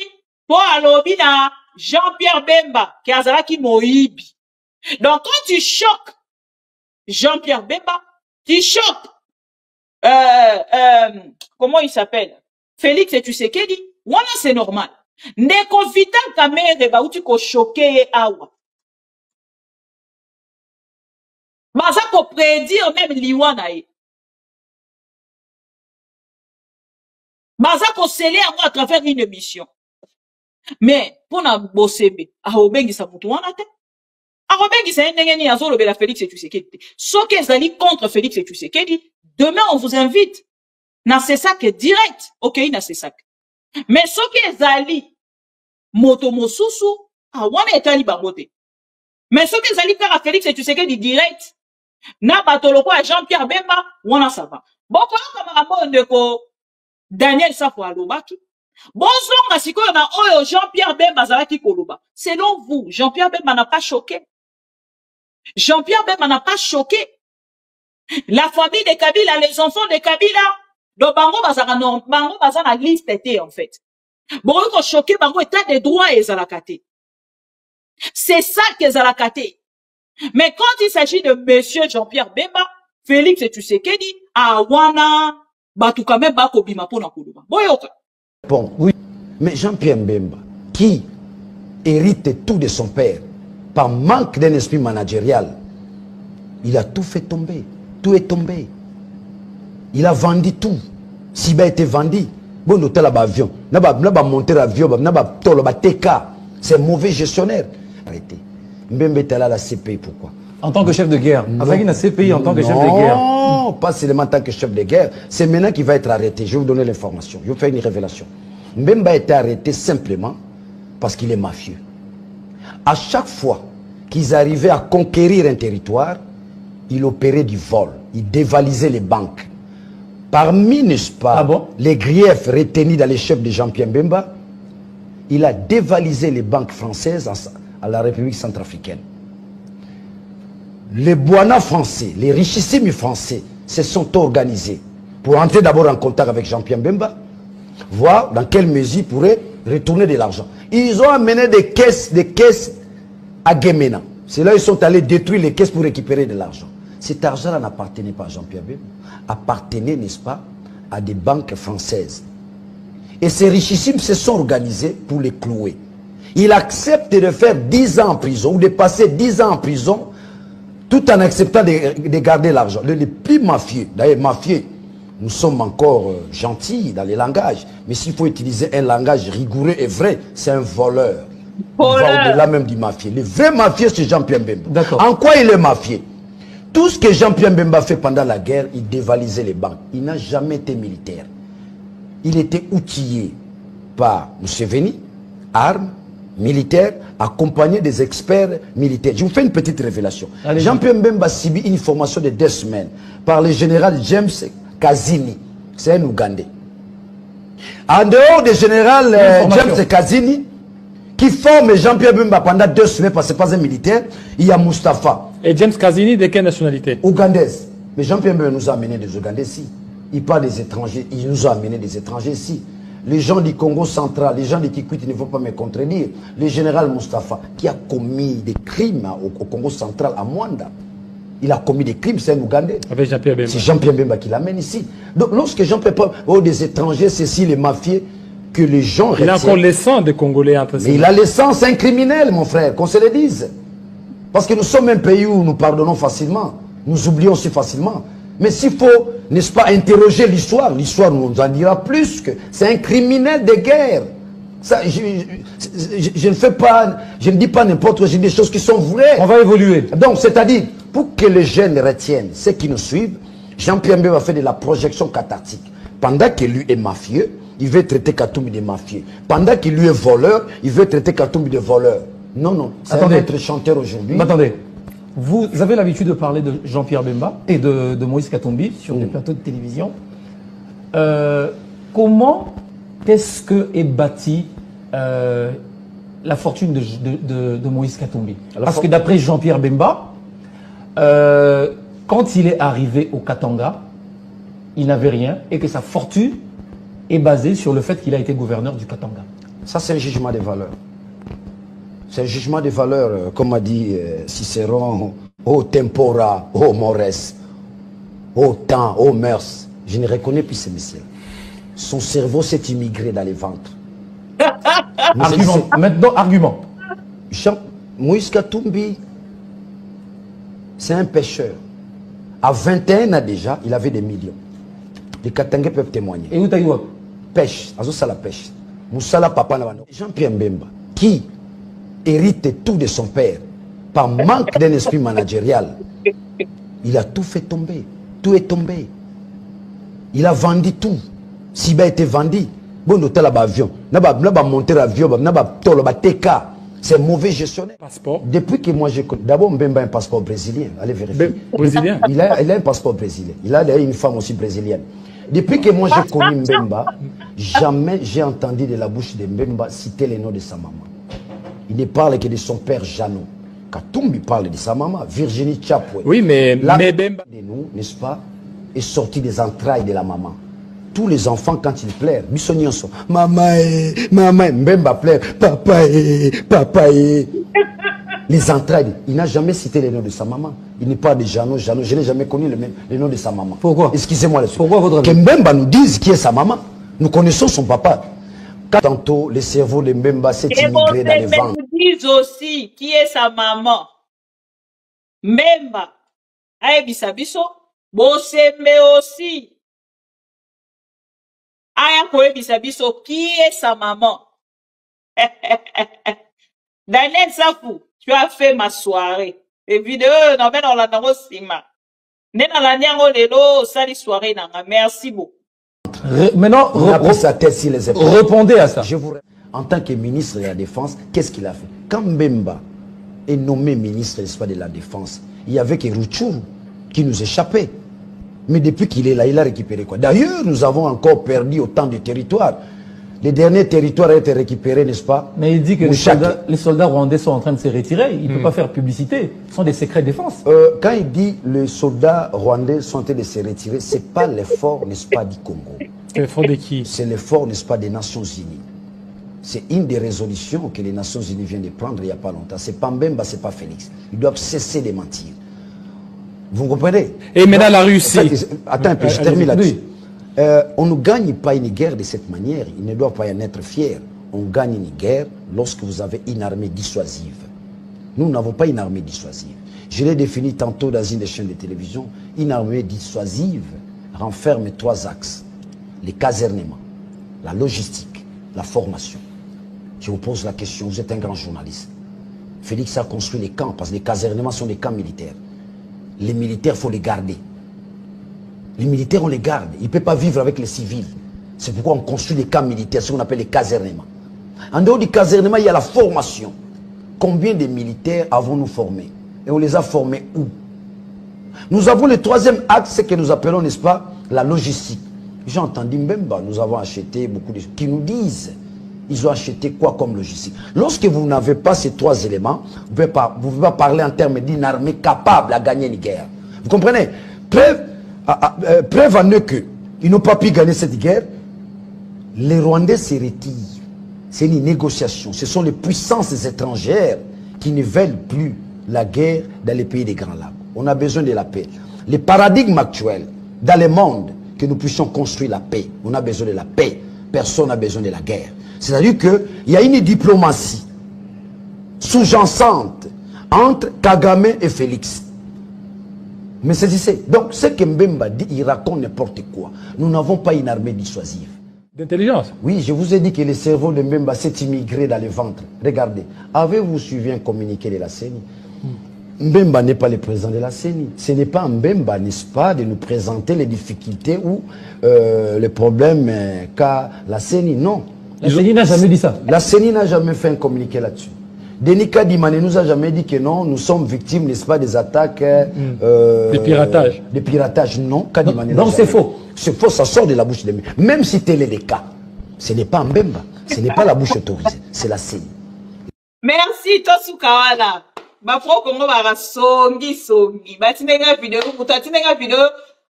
Pour alobi na Jean-Pierre Bemba, qui a qui moïbi. Donc, quand tu choques Jean-Pierre Bemba, tu choques, comment il s'appelle? Félix Tshisekedi, voilà, c'est normal. Ndeko Vital Kamerhe, ba uti ko choqué awa. Baza ko prédire même liwana e. Baza ko sceller à travers une émission. Mais, pour na bossebe, aobengi sa mutu wana te. Aobengi sa ndengeni azolo bela Félix Tshisekedi. Soki ezali contre Félix Tshisekedi, demain on vous invite. Na c'est ça que direct. Ok, na c'est ça. Mais soki ezali moto mosusu, wana etali bangote. Mais soki ezali kara Félix Tshisekedi direct, na batoloko a Jean-Pierre Bemba, wana ça va. Boko kama ndeko Daniel Safo alobaki. Bonzonga sikoyo na oyo Jean-Pierre Bemba zalaki koloba. Selon vous, Jean-Pierre Bemba n'a pas choqué. Jean-Pierre Bemba n'a pas choqué. La famille de Kabila, les enfants de Kabila, donc bango baza na liste était en fait. Bango ko choqué bango état de droit et zalakate. C'est ça que zalakate. Mais quand il s'agit de monsieur Jean-Pierre Bemba, Félix Tshisekedi, awana batu quand même bako bima pona koloba. Boyoka. Bon, oui. Mais Jean-Pierre Bemba, qui hérite tout de son père, par manque d'un esprit managérial, il a tout fait tomber. Tout est tombé. Il a vendu tout. Siba a été vendu. Bon, l'hôtel à avion. N'a pas monté l'avion. N'a pas tolo TK. C'est un mauvais gestionnaire. Arrêtez. Mbembe est allé à la CPI. Pourquoi? En tant que chef de guerre. Avec une CPI en tant que chef de guerre. Non, pas seulement en tant que chef de guerre. C'est maintenant qu'il va être arrêté. Je vais vous donner l'information. Je vais vous faire une révélation. Mbemba a été arrêté simplement parce qu'il est mafieux. À chaque fois qu'ils arrivaient à conquérir un territoire, il opérait du vol. Il dévalisait les banques. Parmi, n'est-ce pas, les griefs retenus dans les chefs de Jean-Pierre Bemba, il a dévalisé les banques françaises à la République centrafricaine. Les Boana français, les richissimes français se sont organisés pour entrer d'abord en contact avec Jean-Pierre Bemba, voir dans quelle mesure ils pourraient retourner de l'argent. Ils ont amené des caisses à Guémena. C'est là qu'ils sont allés détruire les caisses pour récupérer de l'argent. Cet argent-là n'appartenait pas à Jean-Pierre Bemba, appartenait, n'est-ce pas, à des banques françaises. Et ces richissimes se sont organisés pour les clouer. Il accepte de faire 10 ans en prison ou de passer 10 ans en prison tout en acceptant de garder l'argent. Les plus mafieux, d'ailleurs mafieux, nous sommes encore gentils dans les langages, mais s'il faut utiliser un langage rigoureux et vrai, c'est un voleur. Il va au-delà même du mafieux. Le vrai mafieux, c'est Jean-Pierre Bemba. En quoi il est mafieux? Tout ce que Jean-Pierre Bemba fait pendant la guerre, il dévalisait les banques. Il n'a jamais été militaire. Il était outillé par Museveni, armes, militaires, accompagné des experts militaires. Je vous fais une petite révélation. Jean-Pierre Bemba subit une formation de 2 semaines par le général James Kazini. C'est un Ougandais. En dehors du général James Kazini, qui forme Jean-Pierre Bemba pendant 2 semaines parce que ce n'est pas un militaire, il y a Mustapha. Et James Kazini, de quelle nationalité? Ougandaise. Mais Jean-Pierre Bemba nous a amené des Ougandais ici. Il parle des étrangers, il nous a amené des étrangers ici. Les gens du Congo central, les gens de Kikwit ne vont pas me contredire. Le général Mustapha, qui a commis des crimes au Congo central, à Mwanda. Il a commis des crimes, c'est un Ougandais. C'est Jean-Pierre Bemba qui l'amène ici. Donc lorsque Jean-Pierre Bemba, des étrangers, c'est si les mafieux, que les gens retiennent. Il a encore le sang des Congolais entre ses mains. Il a le sang, c'est un criminel, mon frère, qu'on se le dise. Parce que nous sommes un pays où nous pardonnons facilement. Nous oublions aussi facilement. Mais s'il faut, n'est-ce pas, interroger l'histoire nous en dira plus que c'est un criminel de guerre. Ça, je ne fais pas, je ne dis pas n'importe quoi, je dis des choses qui sont vraies. On va évoluer. Donc, c'est-à-dire, pour que les jeunes retiennent, ceux qui nous suivent, Jean-Pierre Bemba fait de la projection cathartique. Pendant que lui est mafieux, il veut traiter Katumbi de mafieux. Pendant qu'il lui est voleur, il veut traiter Katumbi de voleur. Non, non, c'est un maître chanteur aujourd'hui. Attendez. Vous avez l'habitude de parler de Jean-Pierre Bemba et de Moïse Katumbi sur des plateaux de télévision. Comment est-ce que est bâtie la fortune de Moïse Katumbi? Parce que d'après Jean-Pierre Bemba, quand il est arrivé au Katanga, il n'avait rien et que sa fortune est basée sur le fait qu'il a été gouverneur du Katanga. Ça, c'est un jugement de valeur. C'est un jugement de valeur, comme a dit Cicéron, au tempora, au mores, au temps, aux mœurs. Je ne reconnais plus ces messieurs. Son cerveau s'est immigré dans les ventres. Argument. Maintenant, argument. Moïse Katumbi, c'est un pêcheur. À 21 ans déjà, il avait des millions. Les Katangais peuvent témoigner. Et où t'as eu? Pêche, ça la pêche. Moussala Papa Navano. Jean-Pierre Mbemba, qui hérite tout de son père, par manque d'un esprit managérial, il a tout fait tomber. Tout est tombé. Il a vendu tout. Siba a été vendu. Bon, hôtel à avion. N'a pas monté l'avion, n'a pas tolo, TK. C'est mauvais gestionnaire. Passeport. Depuis que moi j'ai connu. D'abord, Mbemba a un passeport brésilien. Allez vérifier. Brésilien. Il a un passeport brésilien. Il a d'ailleurs une femme aussi brésilienne. Depuis que moi j'ai connu Mbemba, jamais j'ai entendu de la bouche de Mbemba citer les noms de sa maman. Il ne parle que de son père Jeannot. Katumbi parle de sa maman, Virginie Chapwe. Oui, mais Mbemba de nous, n'est-ce pas, est sorti des entrailles de la maman. Tous les enfants, quand ils pleurent, Bissonionso, maman, maman, Mbemba pleure, papa, papa. Les entrailles, il n'a jamais cité les noms de sa maman. Il n'est pas de Jeannot, Jeannot. Je n'ai jamais connu le nom de sa maman. Pourquoi? Excusez-moi là-dessus. Pourquoi votre avis? Que Mbemba nous dise qui est sa maman. Nous connaissons son papa. Quand tantôt, le cerveau de Mbemba s'est immigré dans les ventres. Nous disent aussi qui est sa maman. Mbemba, Aebisa Biso, Bosembe aussi. Aya Koebisa Biso, qui est sa maman? Daniel Safou, tu as fait ma soirée. Les vidéos, non, mais on l'a dans le cinéma. Nena la niango lelo, sali soirée nanga. Merci beaucoup. Maintenant, répondez à ça. Je vous... En tant que ministre de la Défense, qu'est-ce qu'il a fait? Quand Mbemba est nommé ministre de la Défense, il y avait que Ruchuru qui nous échappait. Mais depuis qu'il est là, il a récupéré quoi? D'ailleurs, nous avons encore perdu autant de territoires. Les derniers territoires ont été récupérés, n'est-ce pas? Mais il dit que les soldats rwandais sont en train de se retirer. Il ne peut pas faire publicité. Ce sont des secrets de défense. Quand il dit les soldats rwandais sont en train de se retirer, ce n'est pas l'effort, n'est-ce pas, du Congo. C'est l'effort de qui? C'est l'effort, n'est-ce pas, des Nations Unies. C'est une des résolutions que les Nations Unies viennent de prendre il n'y a pas longtemps. Ce n'est pas Mbemba, ce n'est pas Félix. Ils doivent cesser de mentir. Vous comprenez? Et maintenant la Russie. Attends un peu, je termine là-dessus. On ne gagne pas une guerre de cette manière. Il ne doit pas y en être fier. On gagne une guerre lorsque vous avez une armée dissuasive. Nous n'avons pas une armée dissuasive. Je l'ai défini tantôt dans une des chaînes de télévision. Une armée dissuasive renferme 3 axes. Les casernements, la logistique, la formation. Je vous pose la question, vous êtes un grand journaliste. Félix a construit les camps parce que les casernements sont des camps militaires. Les militaires, il faut les garder. Les militaires, on les garde. Ils ne peuvent pas vivre avec les civils. C'est pourquoi on construit des camps militaires, ce qu'on appelle les casernements. En dehors du casernement, il y a la formation. Combien de militaires avons-nous formés? Et on les a formés où? Nous avons le 3e axe, que nous appelons, n'est-ce pas, la logistique. J'ai entendu Mbemba, nous avons acheté beaucoup de... qui nous disent, ils ont acheté quoi comme logistique? Lorsque vous n'avez pas ces 3 éléments, vous ne pouvez pas parler en termes d'une armée capable à gagner une guerre. Vous comprenez? Preuve en eux qu'ils n'ont pas pu gagner cette guerre. Les Rwandais se retirent. C'est une négociation. Ce sont les puissances étrangères qui ne veulent plus la guerre dans les pays des Grands Lacs. On a besoin de la paix. Les paradigmes actuels dans le monde, que nous puissions construire la paix. On a besoin de la paix. Personne n'a besoin de la guerre. C'est-à-dire qu'il y a une diplomatie sous-jacente entre Kagame et Félix. Mais c'est donc ce que Mbemba dit, il raconte n'importe quoi. Nous n'avons pas une armée dissuasive. D'intelligence? Oui, je vous ai dit que le cerveau de Mbemba s'est immigré dans le ventre. Regardez, avez-vous suivi un communiqué de la CENI? Mbemba n'est pas le président de la CENI. Ce n'est pas Mbemba, n'est-ce pas, de nous présenter les difficultés ou les problèmes qu'a la CENI. Non. La CENI n'a jamais dit ça. La CENI n'a jamais fait un communiqué là-dessus. Denis Kadimane nous a jamais dit que non, nous sommes victimes, n'est-ce pas, des attaques... des piratages. Des piratages, non. Kadimane donc c'est faux. C'est faux, ça sort de la bouche de Mbemba. Même si tel est le cas, ce n'est pas Mbemba, ce n'est pas la bouche autorisée, c'est la CENI. Merci, Tosukawala. Ma pro Congo va songi. Batinenga vidéo, mutatinenga vidéo.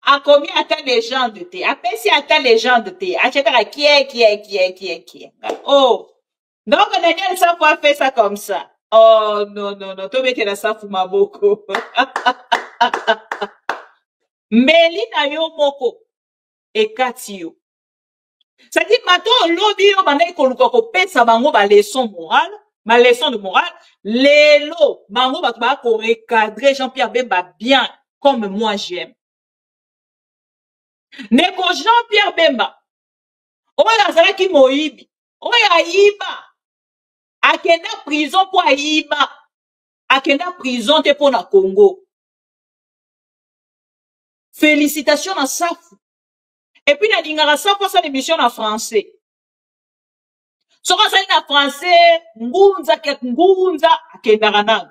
A combien attend les gens de thé? A si attend les gens de thé. Achète à qui est. Oh. Donc, Daniel Safou a fait ça comme ça. Oh, non, non, non. Toi, mec, la Safou m'a beaucoup. Melina yo moko. Et Katio. C'est-à-dire, maintenant, lobby, yo, bandai, koluka, ko pesa bango, ba leçon morale, ma leçon de morale, lelo, bango, ba, ko recadrer Jean-Pierre Bemba bien, comme moi j'aime. Neko Jean-Pierre Bemba, oya azalaki moyibi, oya yiba, akenda prison po ayiba, akenda prison te po na Congo. Félicitations à Safou. Et puis, na dingara Safou sa émission en français. Soka sa na français, ngunza ke ngunza, akenda ranang.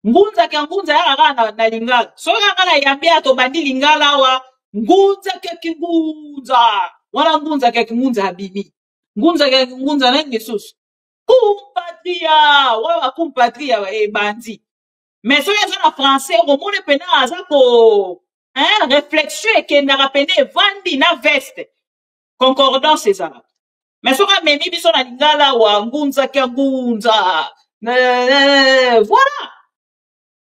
Ngunza ke ngunza ya na lingala. Soka kana yambia to bandi lingala wa, ngunza ke ngunza. Wana ngunza ke ngunza habibi. Ngunza ke ngunza na Jesus. Kumpatria, wa kumpatria bandi. Mais soka sa na français, au monde pena azako hein, réflexion et que n'a rappelé vandi na veste. Concordance c'est ça. Mais soka memi biso na lingala wa ngunza ke ngunza. Voilà.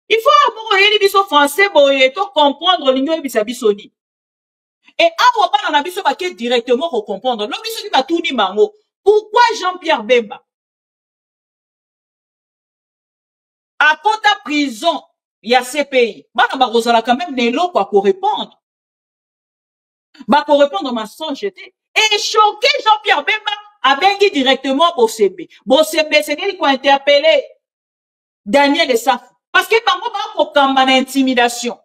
Il faut avoir un biso français boye to comprendre l'union bisa bisoni. Et awa bana na biso ba ke directement ko comprendre. Non biso ki ba touni mango. Pourquoi Jean-Pierre Bemba à kota prison il y a ces pays. Bana ba kozala quand même nelo quoi pour répondre. Ba ko répondre mensonge était et choqué Jean-Pierre Bemba a bengi directement Bosembe. Bosembe c'est lui qui a interpellé Daniel Safou parce que bango ba ko kamba na intimidation.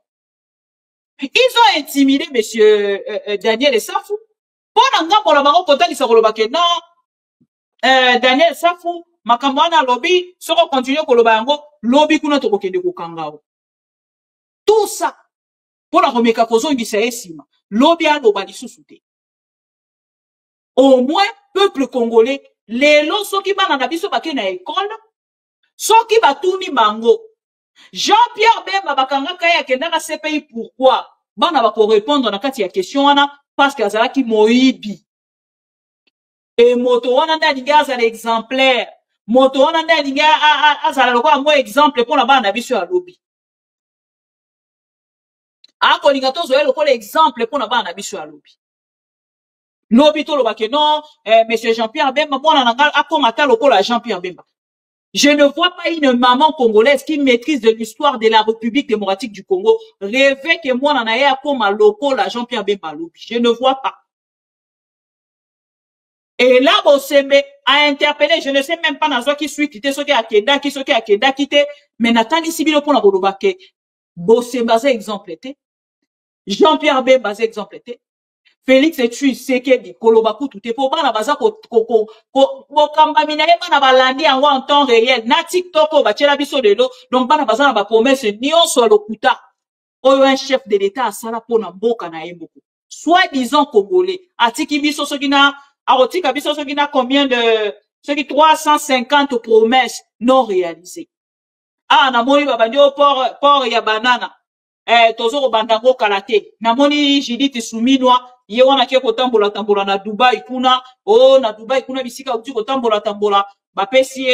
Ils ont intimidé monsieur Daniel Safou. Pour nga pour la bango kota li sakoloba ke non Daniel Safou makambo wana lobby soko continue koloba yango lobby kuna to kokende ko kangao. Tout ça pour la remeka kozongisa esima lobby aloba lisusu te. Au moins peuple congolais lelo soki bana na biso bake na école soki batuni bango Jean-Pierre Bemba bakanga kaya kendaka CPI pourquoi bana bako répondre na kati ya question wana parce que azalaki moyibi et moto wana ndalinga azala exemplaire moto wana ndalinga azala lokwa mo exemple pour la bana na biso ya lobby ako linga tozo yelo ko l'exemple pour na bana na biso ya lobby lobby to lobake non monsieur Jean-Pierre Bemba mwana nanga akomata lokola Jean-Pierre Bemba. Je ne vois pas une maman congolaise qui maîtrise de l'histoire de la République démocratique du Congo rêver que moi n'en ai comme à lokola Jean-Pierre Bemba lobby. Je ne vois pas. Et là, Bosembe a interpellé, je ne sais même pas dans qui suit quitté, ce qui a Kenda, qui a quitté, mais Nathalie Sibilo pour la Bolobake. Bosembe a exemple été. Jean-Pierre Bemba a exemple été. Félix Etui Sekedi Kolobaku tout est pour bana baza ko kamba minaye bana balandi en temps réel na TikTok ba tchela biso lelo donc bana baza na ba promesse nyonso lokuta oyo un chef de l'état asala pona mboka na yemboko soi-disant congolais atiki biso sokina arotika biso sokina combien de soki 350 promesses non réalisées ah na moni babandi au port ya banana tozo bandango kalate na moni Judith Suminwa ye wana ke kotambola tambola na Dubai kuna oh na Dubai kuna bisika uti kotambola tambola ba pesi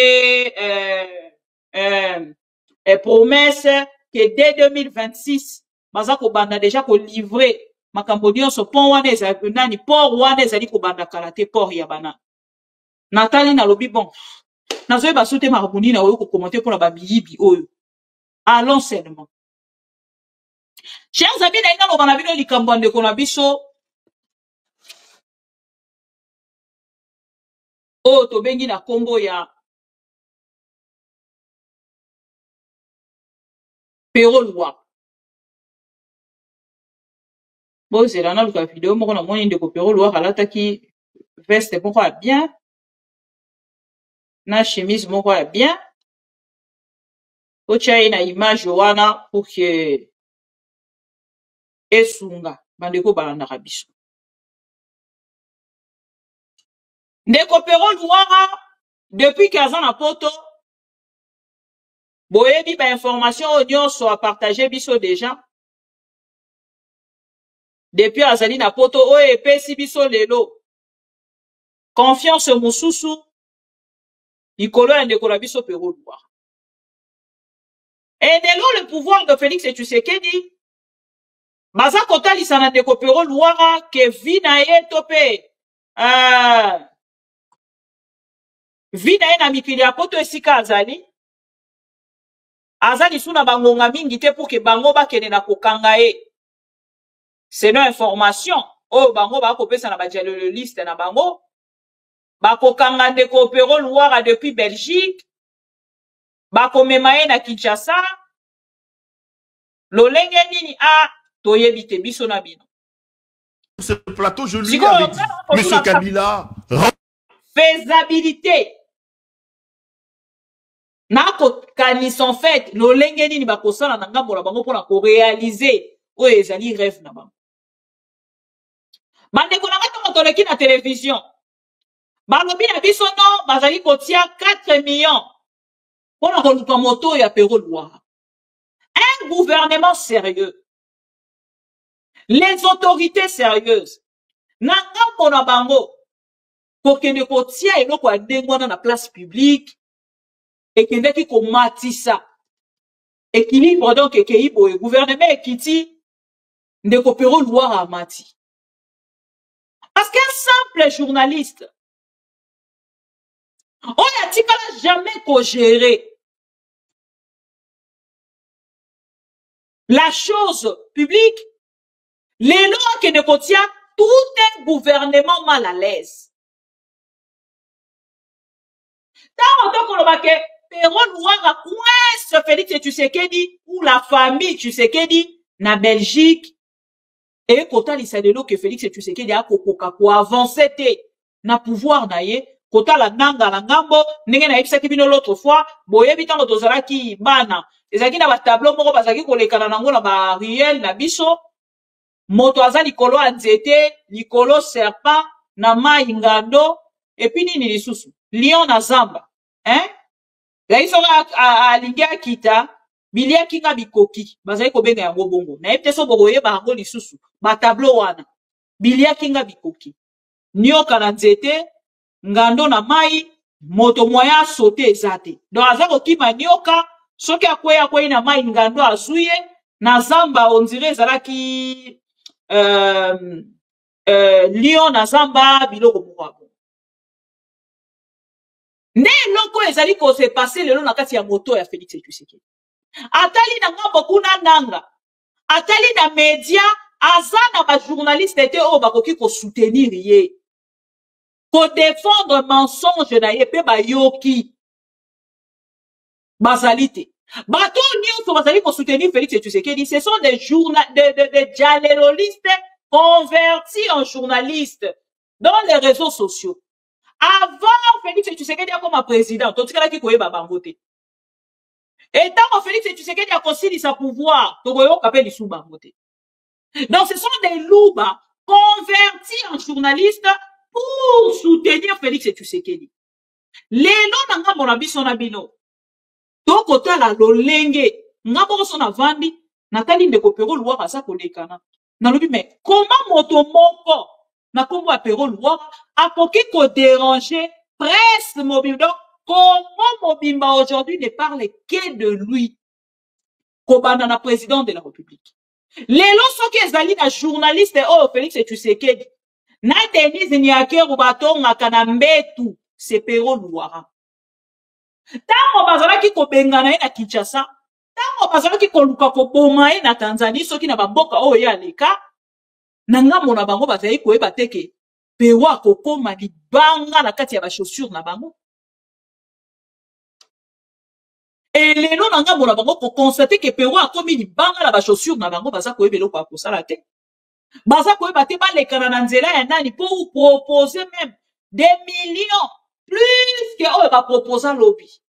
promesse que dès 2026 baza ko banda déjà ko livrer makambo nyonso pont wana ezali nani port wana ezali ko banda kalate port ya bana Nathalie na lobi bon nazoye basote marabuni na oyo ko commenter pour la babiyibi oyo allons seulement. Chers amis, na ina lobana bino likambo ndeko na biso o to bengi na kombo ya Pero Loi. Bon, c'est là dans le vidéo moko na moni ndeko Pero Loi alataki veste moko ya bien na chemise moko ya bien. Ocha na image wana pour que esunga bandeko balanda biso ndeko Pero Loi depuis 15 ans na poto boyebi ba information nyonso a partager biso déjà depuis azali na poto oyo epesi biso lelo confiance mosusu Nicolo et Ndeko Rabiso Pero Louara. Et dès lors, le pouvoir de Félix Tshisekedi, Baza Kota Lisana Ndeko Pero Louara, que vina ye topé, vina ye na mikili ya poto esika azali, azali suna bangonga mingi te pour que bango bakene na kokanga ye. C'est nos informations. Oh, bango ba kopesa na ba liste na bango. Ba kokanga Ndeko Pero Louara depuis Belgique. Ba komema ye na Kinshasa. Lolenge nini a toyebi te biso na bino. Ce plateau, je lui avais dit, Monsieur Kabila, faisabilité. Nako kanis en fait, lolenge nini ba kosala na ngambo na bango pona ko réaliser o ezali rêve na bango. Bande ko na ngato toleki na télévision. Balobi na biso non, bazali kotia 4 millions. Pona ko luka moto ya Pero Louara. Un gouvernement sérieux. Les autorités sérieuses. Ngambo na bango. Pour que ne kotia eloko adengwana na place publique. Et que ne ki ko matisa. Équilibre donc ekeibo e gouvernement ekiti Ndeko Pero Louara mati. Parce qu'un simple journaliste, on a dit qu'elle n'a jamais co-géré la chose publique, les lois qui ne contiennent tout un gouvernement mal à l'aise. Tant qu'on a dit Pero Louara coince Félix Tshisekedi ou la famille Tshisekedi na Belgique et kota lisadelo que Félix Tshisekedi a kokoka pour avancer na pouvoir na ye kota la nanga la ngambo ndenge na yebisa kibino l'autre fois boyebi tango tozalaki bana ezaki na ba tableau moko bazaki kolekana nango na ba riel na biso moto aza likolo anzete likolo serpent na mai ngando et puis nini lisusu lion na zamba hein la iso alingi akita bilia kinga bikoki bazali kobenga yango bongo na yebite so bokoye bango lisusu ba tableau wana bilia kinga bikoki nioka na nzete ngando na mai moto moya sauter ezate donc azako kima nioka soki akweya na mai ngando azuye na zamba on dirait ezalaki lion na zamba biloko moko nde loko ezali ko se passer lelo na kati ya moto ya Félix Tshisekedi atali na ngambo kuna nanga atali na media azana ba journaliste ete o bakoki ko soutenir ye ko défendre mensonge na ye pe ba yoki bazalite bato nyonso bazali ko soutenir Félix Tshisekedi ce sont des des dialogistes convertis en journalistes dans les réseaux sociaux avant Félix Tshisekedi comme président totikala ki koyeba bango te. Et tant que Félix Tshisekedi a considéré sa pouvoir, donc ce sont des loups convertis en journalistes pour soutenir Félix Tshisekedi. Les noms n'ont pas son abino. Donc, côté la lolenge, n'a pas son avandi, Nathalie Ndeko Pero Louara sa kolekana. Nalobi, mais comment motomoko na kombo a Pero Louara a poki ko déranger presse mobile. Donc, comment Mobimba aujourd'hui ne parle que de lui? Kobana président de la République. Les lorsque ezali na journaliste oh Félix Tshisekedi na Denise Nyake Rubatonga kanambetu c'est Pero Louara. Tango bazalaki ko bengana na Kinshasa, tango bazalaki ko luka ko boma na Tanzanie soki na bamboka oh ya leka na ngambo na bango bazali ko eba teke pewa ko koma libanga na kati ya ba chaussures na bango. Et les noms n'ont pas pour constater que Pero a commis des bangs à la chaussure na bango baza ko ebelo kwa kosala te. Baza ko ebate ba le kananzela ya nani pour proposer même des millions plus que on va proposer lobby.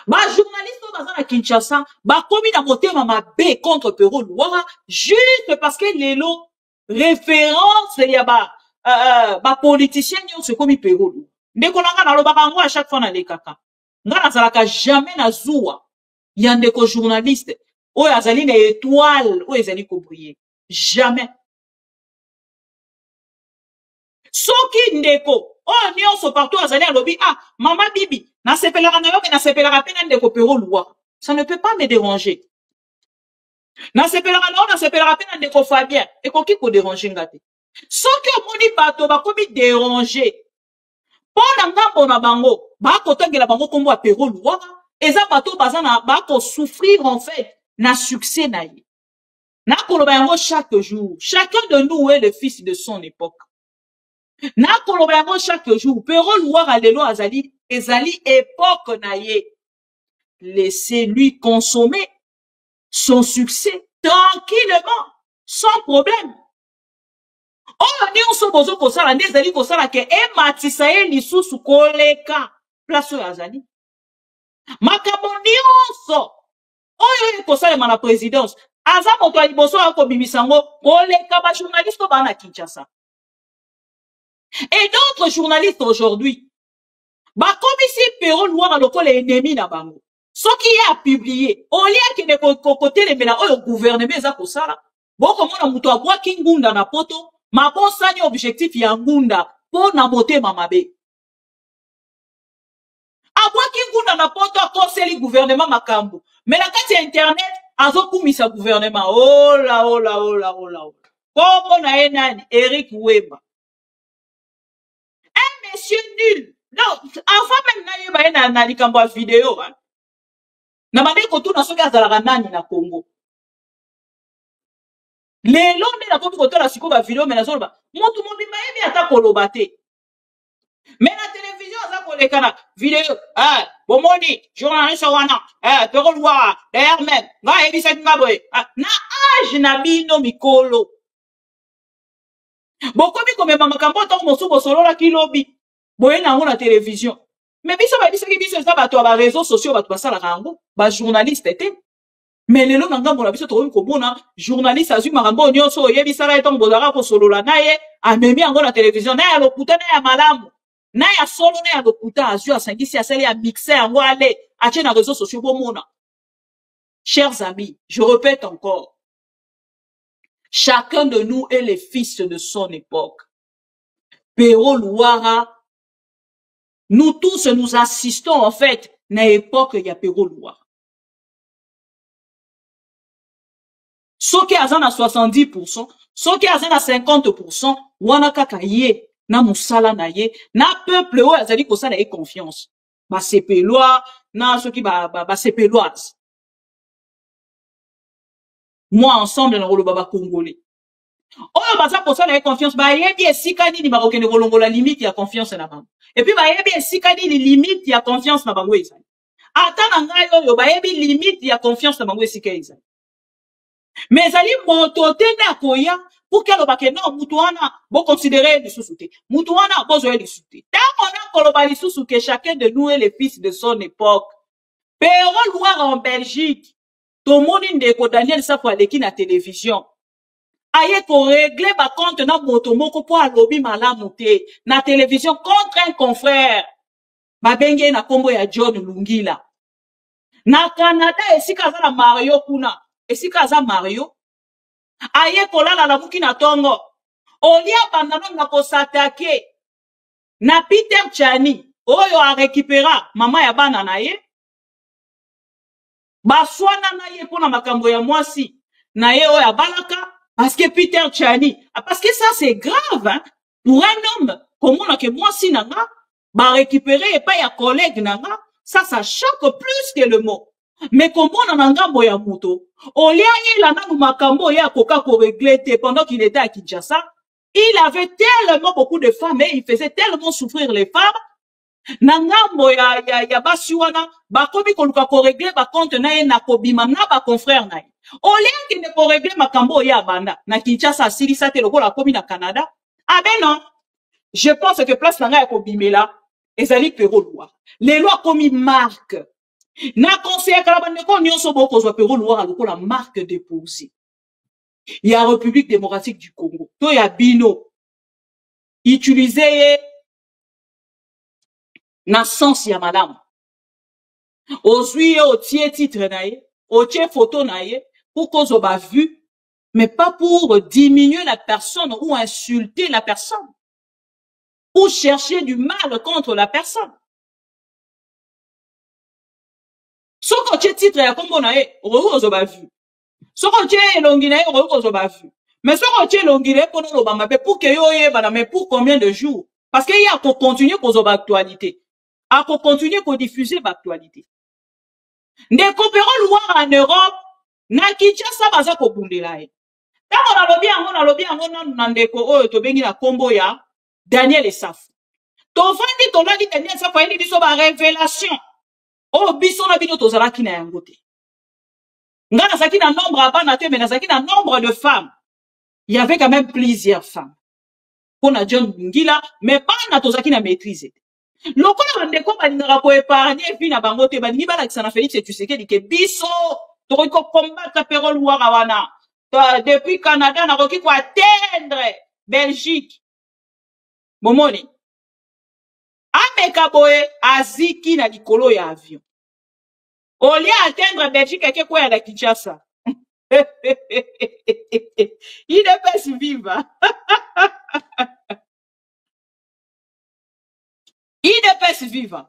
Ba journaliste baza na Kinshasa ba commis na motema mabe contre Pero Louara juste parce que les lots référence ya ba politicien nyonso commis Pero Louara. Ndeko nanga na loba bango à chaque fois na le kaka. Ngana zalaka jamais na zuwa yandeko journaliste oyo azali na étoile oyo ezali ko briller jamais soki ndeko Oh, nyonso partout azali à lobby. Ah, maman Bibi, na sepelera na yo, mais na sepelera pe na ndeko pero loi. Ça ne peut pas me déranger. Na sepelera na yo, na sepelera pe na ndeko Fabien. Et koki ko déranger ngate. Soki omoni bato bakomi déranger. Pona ngambo na bango, ba kotangela bango kombo apero loi. Eza bato bazana ba ko souffrir en fait na succès na ye. Na koloba yango chaque jour. Chacun de nous est le fils de son époque. Na koloba yango chaque jour. Pero loi alelo azali ezali époque na ye. Laissez-lui consommer son succès tranquillement, sans problème. Oh, ni on se bozo kosala, ni ezali kosala ke e matisa ye lisusu koleka. Place oyo azali. Makambo nyonso. Oyo ye kosalema na présidence. Aza moto ya liboso akobimisa ngo koleka ba journaliste bana Kinshasa. Et d'autres journalistes aujourd'hui, ba komisi pero loi lokola ennemi na bango. Soki ye a publié, au lieu que de côté les mena oyo gouvernement eza kosala, boko mona muto abwaki ngunda na poto, mabosani objectif ya ngunda po na motema mabe. Abwaki ngunda na poto akoseli gouvernement makambo. Mais na kati ya internet azokumisa gouvernement. Oh la oh la oh la oh la. Kombo na ye nani? Eric Wemba. Un monsieur nul. Non, avant même na ye ba ye na likambo ya vidéo, hein. Na bande kotuna soki azalaka nani na Congo. Lelo nde na komi kotala siko ba vidéo mais nazoloba mutu mobimba yebi ata koloba te. Mais na télévision aza kolekana vidéo bomoni journaliste wana pero loi d'ailleurs même nga yebisa ngaboye na age na bino mikolo. Bokomi komema makambo to mosubo solola kilobi boye nango na télévision. Mais biso ba bisaki biso eza bato ba réseaux sociaux bato basala kango ba journaliste te. Mais lelo na ngambo na biso to ko bona journaliste azu makambo nyonso yebisala etongo bozaka ko solola naye amemi yango na télévision na ya lokuta na ya malamu na ya solo na ya lokuta azu asangisi asali ya mixer yango ale atie na réseaux sociaux bomona. Chers amis, je répète encore, chacun de nous est le fils de son époque. Pero Luara, nous tous nous assistons en fait na époque ya Pero Luara. Soki azana 70%, soki azana 50%, wana kaka ye, na musala na ye, na peuple o azali kosala ye confiance. Ba sepeloa, na soki ba sepeloise. Moi ensemble na rolo baba congolais. Oyo baza kosala ye confiance, ba yebi esika nini ba kokende kolongola limite ya confiance na bango. Et puis ba yebi esika nini limite ya confiance na bango ezali. Ata na ngai oyo ba yebi limite ya confiance na bango esika ezali. Mais ali moto tende akoya pour que lobake non mutuana bo considérer lisusu te mutuana bozo lisusu te tango na koloba lisusu que chacun de nous est le fils de son époque. Pero Luara en Belgique to moni ndeko Daniel Safo aleki na télévision aye ko régler ba compte na moto moko po alobi malamu te na télévision contre un confrère ba benge na kombo ya John Lungila na Canada esika za na Mario kuna. Esika aza Mario aye kolala la muki na tongo olia bandano na kosatake na Peter Chani oyo a récupéra mama ya bana na ye baswana na ye pona makambo ya mwasi na ye oyo abalaka parce que Peter Chani parce que ça c'est grave hein pour un homme komona ke mwasi nanga ba récupérer et pas ya collègue nanga ça choque plus que le mot. Mais comment on a ngambo ya moto au lieu il a nanu makambo ya koka ko régler pendant qu'il était à Kinshasa il avait tellement beaucoup de femmes et il faisait tellement souffrir les femmes na ngambo ya basiwana ba komi ko luka ko régler ba compte na na kobima na ba confrère na au lieu qu'il ne ko régler makambo ya banda na Kinshasa silisa te lokola komi na Canada ah ben non je pense que place na nga ya kobimela ezali Pero Luara les lois komi marque. Na conseiller kalabandeko nyonso boko zwa Pero Luara lokola marque déposée. Il y a République démocratique du Congo. To ya bino. Utiliser na sens ya madame. Ozui o tie titre na ye, o tie photo na ye pour qu'on soit vu, mais pas pour diminuer la personne ou insulter la personne. ou chercher du mal contre la personne. Soko tche titre ya kombo na ye, ozo ba vu. Soko tche longi na ye, ozo ba vu. Mais soko tche longi na ye, pour nous ba pour que yo ye bana, mais pour combien de jours? Parce qu'il y a qu'on continue qu'on ba actualité. A qu'on continue qu'on diffuser ba actualité. Ne coopérons loin en Europe, na Kinshasa baza ko bundela ye. Tango na lobi yango na ndeko oyo to bengi na kombo ya Daniel Esafu. To vandi to landi Daniel Esafu yeli biso ba révélation. Oh, biso na bino tozalaki na yango te. Nga nazaki na nombre abana te, mais nazaki na nombre de femmes. Il y avait quand même plusieurs femmes. Pour na John Ngila, mais bana tozalaki na maîtrise. Lokola ndeko balingaka ko épargner vie na bango te, balingi balakisa na Félix Tshisekedi ke biso tokoki ko combattre Perol Luara wana. Depuis Canada nakoki ko atteindre Belgique. Momoni. Ameka boye aziki na likolo ya avion. Au lieu atteindre Belgique ake kwa ya Kinshasa. Il ne peut survivre. Il ne peut survivre.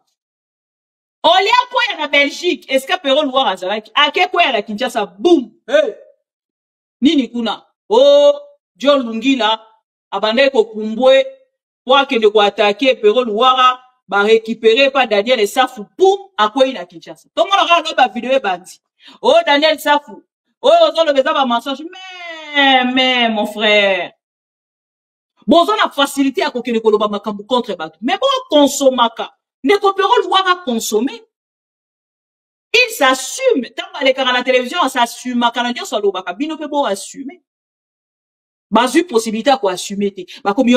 Au lieu kwa ya na Belgique, est-ce que Perol Luara azalaki ake kwa ya Kinshasa, boum. Hey. Nini kuna? Oh, John Lungila abandai ko kumbwe pour akende ko attaquer Perol Luara. Ba récupérer pas Daniel Esafu boum akwei na Kinshasa. Tout le monde regarde ba vidéo bandi. Oh Daniel Esafu. Oh ozolo beza ba mensonge. Mais mon frère. Bon on a facilité à kokene koloba makambu contre batu. Mais bon consommaka. Ne ko Perol Luara consommer. Il s'assume. Tant que les caras à la télévision s'assume Canadien soit lo baka bino pe bo assumer. Bazu possibilité à quoi assumer te. Ba comme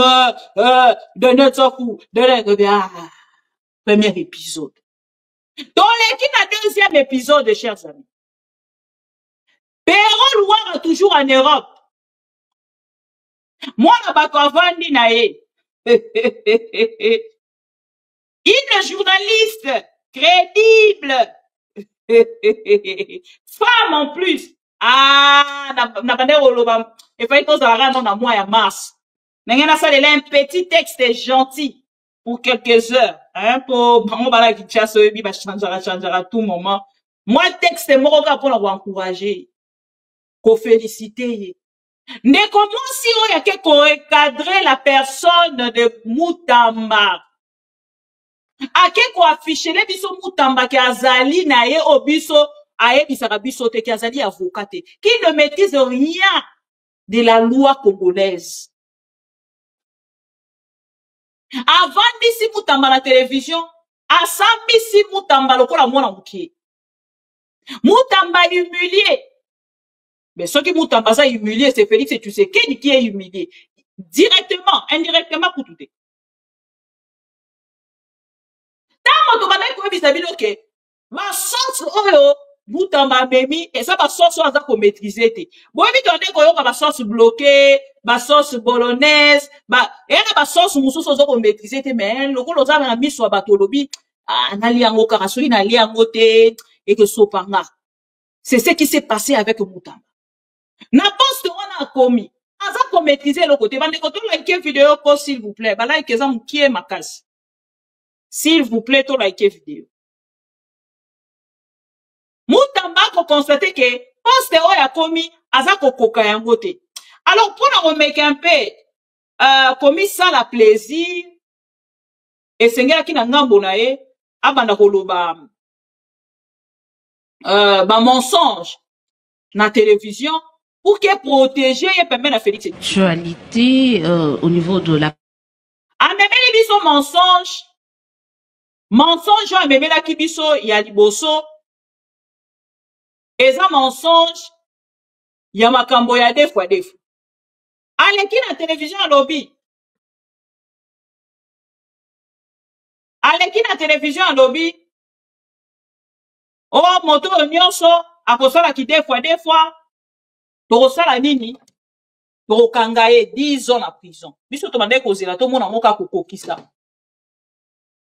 Daniel Esafu, Daniel premier épisode. Dans l'équipe à deuxième épisode, chers amis. Perol Luara toujours en Europe. Moi, la bato avandi nae. Il est journaliste crédible. Femme en plus. Ah, na bande oloba. Il fallait qu'on s'arrête dans mois à mars. N'engena ça un petit texte gentil. Pour quelques heures, hein, pour, on va la Kinshasa, va changer à tout moment. Moi, texte, moi, pour l'encourager, qu'on féliciter. Ne comment si on y a quelqu'un recadrer la personne de Moutamba. A quelqu'un afficher les biso Moutamba qui a zali na ye obiso, aye bisara biso te qui a zali avocat, qui ne maîtrise rien de la loi congolaise. Avant d'ici Moutamba la télévision, à Sambisi Moutamba lokola mwana mukie. Moutamba humilié. Mais ce qui Moutamba ça humilié, c'est Félix Tshisekedi qui est humilié. Directement, indirectement pour tout. Tant que tu vas dire que ma source oyo Moutamba memi et ça ma source oyo ko maîtriser te. Bon bi tondé ko yo ma source bloquée, ma sauce bolognaise, et la sauce mususu ozo ko maîtriser te mais lokolo za na miso bato lobi nali yango karasoli na li yango te et que sopanga. C'est ce qui s'est passé avec Moutamba. Na poste on a commis. Aza ko maîtriser le côté bande ko to like vidéo ko s'il vous plaît. Ba like za mkie makasi. S'il vous plaît to like vidéo. Moutamba ko constater que poste o ya commis aza ko koka yango te. Alors, pour nous remettre un peu, commis ça la plaisir, et sengela ki na ngambo na ye, abanda koloba, mensonge, na télévision, pour que protéger et permettre à Félix. Actualité, au niveau de la... Amemeli biso mensonge, amemela ki biso ya liboso, eza mensonge, ya makambo ya des fois. Aleki na télévision à lobby. Aleki na télévision à lobby. Oh, moto nyonso, akosala ki des fois. Tokosala nini? Tokokangaye 10 ans na prison. Biso tomande kozela to mona moka kokokisa.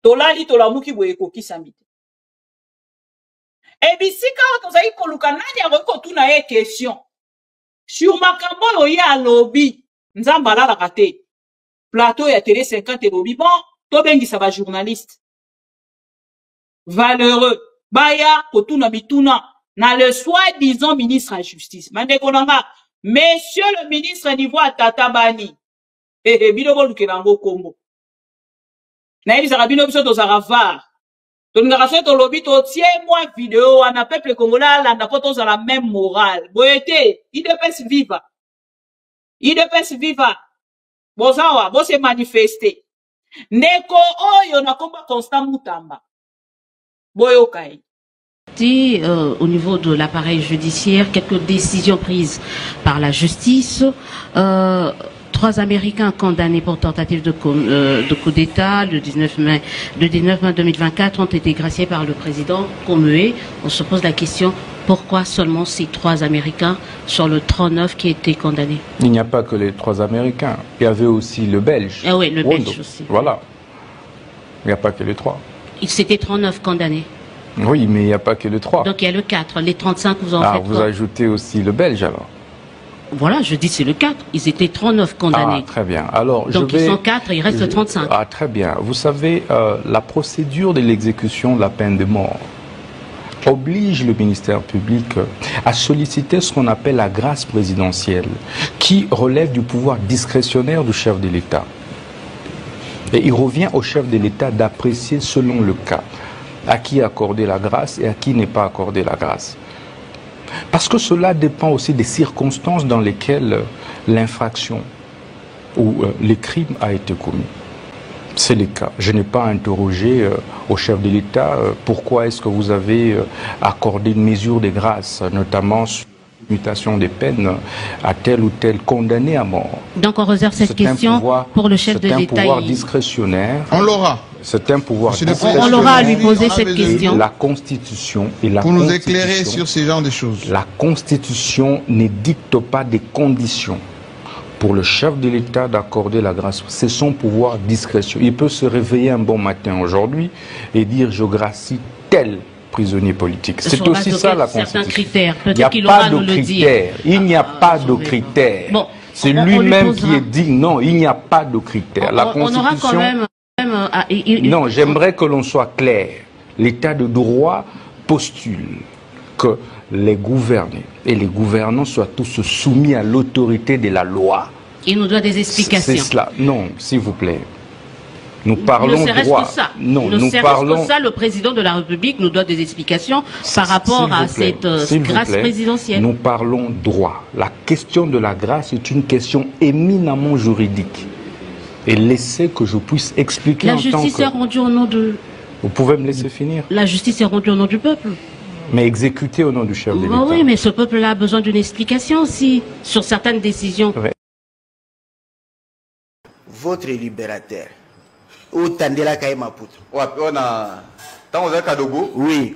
Tolali tolamuki boye kokisa mite. Et bisika tozali koluka nani akoko tuna ye question. Sur makambo oye a lobby, nzamba la kate. plateau ya télé 50 elobi bon to bengi ça va journaliste valeureux baya kotuna bituna na le soi-disant ministre à justice mandeko nanga monsieur le ministre niveau à tatabani bino bolukela ngo kombo na yebisaka bino biso tozaka var tolingaka so tolobi totie mwa vidéo wana peuple congolais alanda po tozala même morale boye te idps viva bozawa bose manifester ndeko oyo nakomba Constant Mutamba boyoka ye. Au niveau de l'appareil judiciaire, quelques décisions prises par la justice. 3 Américains condamnés pour tentative de coup d'État le 19 mai 2024 ont été graciés par le président Comeé. On se pose la question, pourquoi seulement ces 3 Américains sur le 39 qui étaient condamnés? Il n'y a pas que les 3 Américains. Il y avait aussi le Belge. Ah oui, le Belge aussi. Voilà. Il n'y a pas que les 3. C'était 39 condamnés. Oui, mais il n'y a pas que les 3. Donc il y a le 4. Les 35, vous en faites vous quoi? ajoutez aussi le Belge alors. Voilà, je dis c'est le 4. Ils étaient 39 condamnés. Ah, très bien. Alors, donc ils sont 4, il reste 35. Ah, très bien. Vous savez, la procédure de l'exécution de la peine de mort oblige le ministère public à solliciter ce qu'on appelle la grâce présidentielle, qui relève du pouvoir discrétionnaire du chef de l'État. Et il revient au chef de l'État d'apprécier selon le cas à qui accorder la grâce et à qui n'est pas accordé la grâce. Parce que cela dépend aussi des circonstances dans lesquelles l'infraction ou le crime a été commis. C'est le cas. Je n'ai pas interrogé au chef de l'État pourquoi est-ce que vous avez accordé une mesure de grâce, notamment sur la mutation des peines à tel ou tel condamné à mort. Donc on réserve cette question pour le chef de l'État. C'est un pouvoir discrétionnaire. On l'aura. C'est un pouvoir discrétionnaire. On l'aura à lui poser cette question. La Constitution et la Pour nous éclairer sur ce genre de choses. La Constitution ne dicte pas des conditions pour le chef de l'État d'accorder la grâce. C'est son pouvoir discrétionnaire. Il peut se réveiller un bon matin aujourd'hui et dire je gracie tel prisonnier politique. C'est aussi ça la Constitution. Il n'y a pas de critères. Il n'y a pas de critères. C'est lui-même qui est dit non, il n'y a pas de critères. La Constitution... Non, j'aimerais que l'on soit clair. L'État de droit postule que les gouvernés et les gouvernants soient tous soumis à l'autorité de la loi. Il nous doit des explications. C'est cela. Non, s'il vous plaît. Nous parlons droit. Non, nous parlons... ça, le président de la République nous doit des explications par rapport à cette grâce présidentielle. Nous parlons droit. La question de la grâce est une question éminemment juridique. Et laissez que je puisse expliquer en tant que... La justice est rendue au nom de... Vous pouvez me laisser finir? La justice est rendue au nom du peuple. Mais exécutée au nom du chef de l'État. Oui, mais ce peuple-là a besoin d'une explication aussi sur certaines décisions. Ouais. Votre libérateur, au Tandela Kaïmaputo. Oui.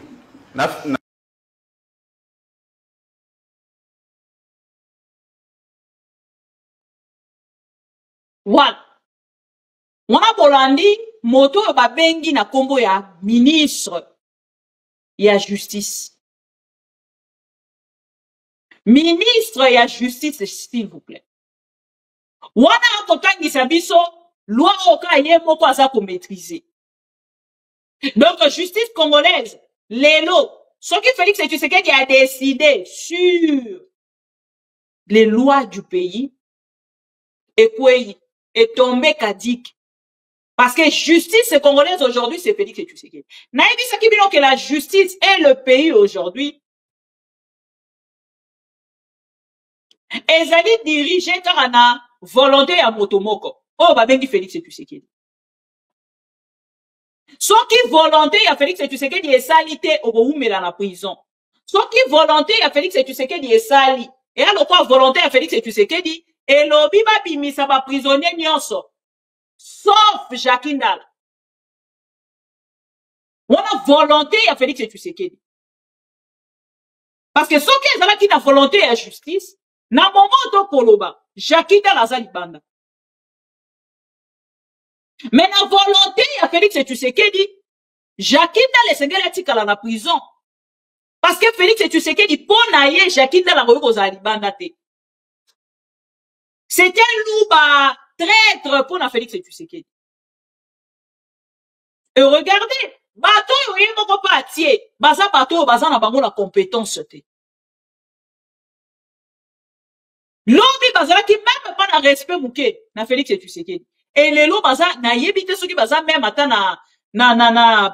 Voilà. Mwana bolandi moto babengi na kombo ya ministre ya justice. Ministre ya justice, s'il vous plaît. Wana akotangisa biso loi oka ye moko aza ko maîtriser. Donc justice congolaise, lelo, ce que Félix Tshisekedi a décidé sur les lois du pays et quoi est tombé caduque. Parce que justice congolaise aujourd'hui, c'est Félix Tshisekedi. Naïbi Sakibino que la justice est le pays aujourd'hui. Ezali dirigé car na volonté à Motomoko. Oh, babengi Félix Tshisekedi. Soit qui volonté à Félix Tshisekedi est salité au Boumé dans la prison. Soit qui volonté à Félix Tshisekedi est sali. Et alors quoi volonté à Félix Tshisekedi et l'obi ba bimisa ba prisonnier nyonso. Sauf Jacques Ndala. On a volonté à Félix Tshisekedi. Parce que ceux qui ont qui na volonté à justice, na moment de Koloba, Jacques Ndala azali banda. Mais la volonté à Félix Tshisekedi, Jacques Ndala esengeli atikala na prison. Parce que Félix Tshisekedi pona ye Jacques Ndala koyo kozali banda te. C'était louba traître pour na Félix Tshisekedi. Et regardez, bateau yoye moko pa atie, baza bateau baza na bango la compétence te. Lobi baza ki même pas na respect mouke na Félix Tshisekedi. Et lelo baza na yebite soki baza même ata na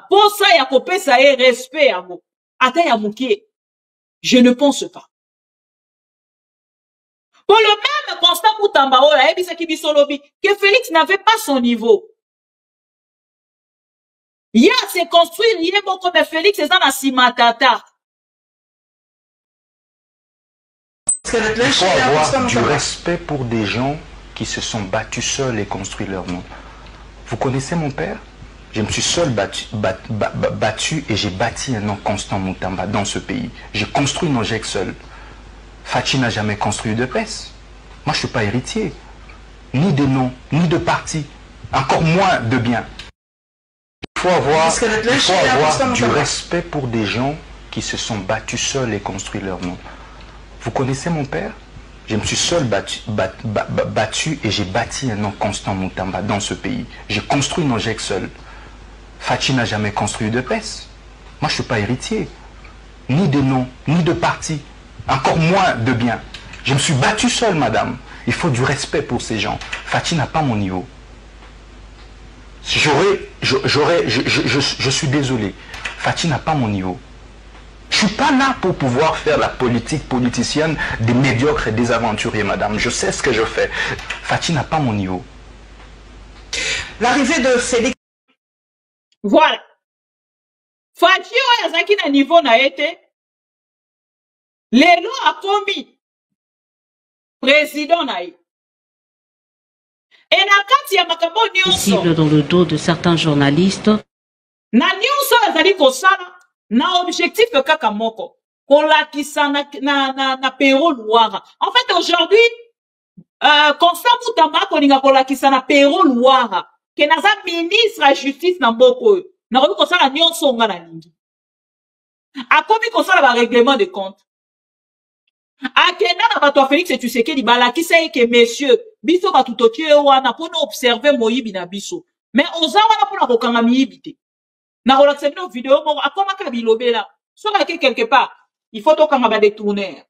posa ya kopesa e respect yango. Ata ya mouke. Je ne pense pas. Pour le même constat Moutamba ola yebisa ki biso lobi que Félix n'avait pas son niveau. Il y a se construire, il est bon comme Félix, c'est dans la simatata. Il faut avoir du respect pour des gens qui se sont battus seuls et construit leur nom. Vous connaissez mon père? Je me suis seul battu et j'ai bâti un nom constant Moutamba dans ce pays. J'ai construit Nojek seul. Fachi n'a jamais construit de PES. Moi, je ne suis pas héritier. Ni de nom, ni de parti. Encore moins de biens. Il faut avoir du respect pour des gens qui se sont battus seuls et construit leur nom. Vous connaissez mon père? Je me suis seul battu et j'ai bâti un nom constant Moutamba dans ce pays. J'ai construit Nojek seul. Fachi n'a jamais construit de PES. Moi, je ne suis pas héritier. Ni de nom, ni de parti. Encore moins de biens. Je me suis battu seul, madame. Il faut du respect pour ces gens. Fachi n'a pas mon niveau. Je suis désolé. Fachi n'a pas mon niveau. Je ne suis pas là pour pouvoir faire la politique politicienne des médiocres et des aventuriers, madame. Je sais ce que je fais. Fachi n'a pas mon niveau. L'arrivée de Félix. Voilà. Fachi Yazaki na niveau na été. Lelo a commis président naï. Et na kati ya makambo possible dans le dos de certains journalistes. Na nyonso azali kosala na objectif kaka moko. Kolakisa na Pero Louara. En fait aujourd'hui Constant Moutamba kolinga kolakisa na Pero Louara. Ke naza ministre à justice na mboko. Na komi kosala nyonso nga na lingi. Akomi kosala ba règlement de compte. Akenda na bato Félix Tshisekedi balakisa eke messieurs biso batutokie wana pona observer moyibi na biso mais oza wana pona kokanga miyibi te na kolakisa bino vidéo moko akoma ka bilobela soka ke quelque part il faut tokanga ba détourner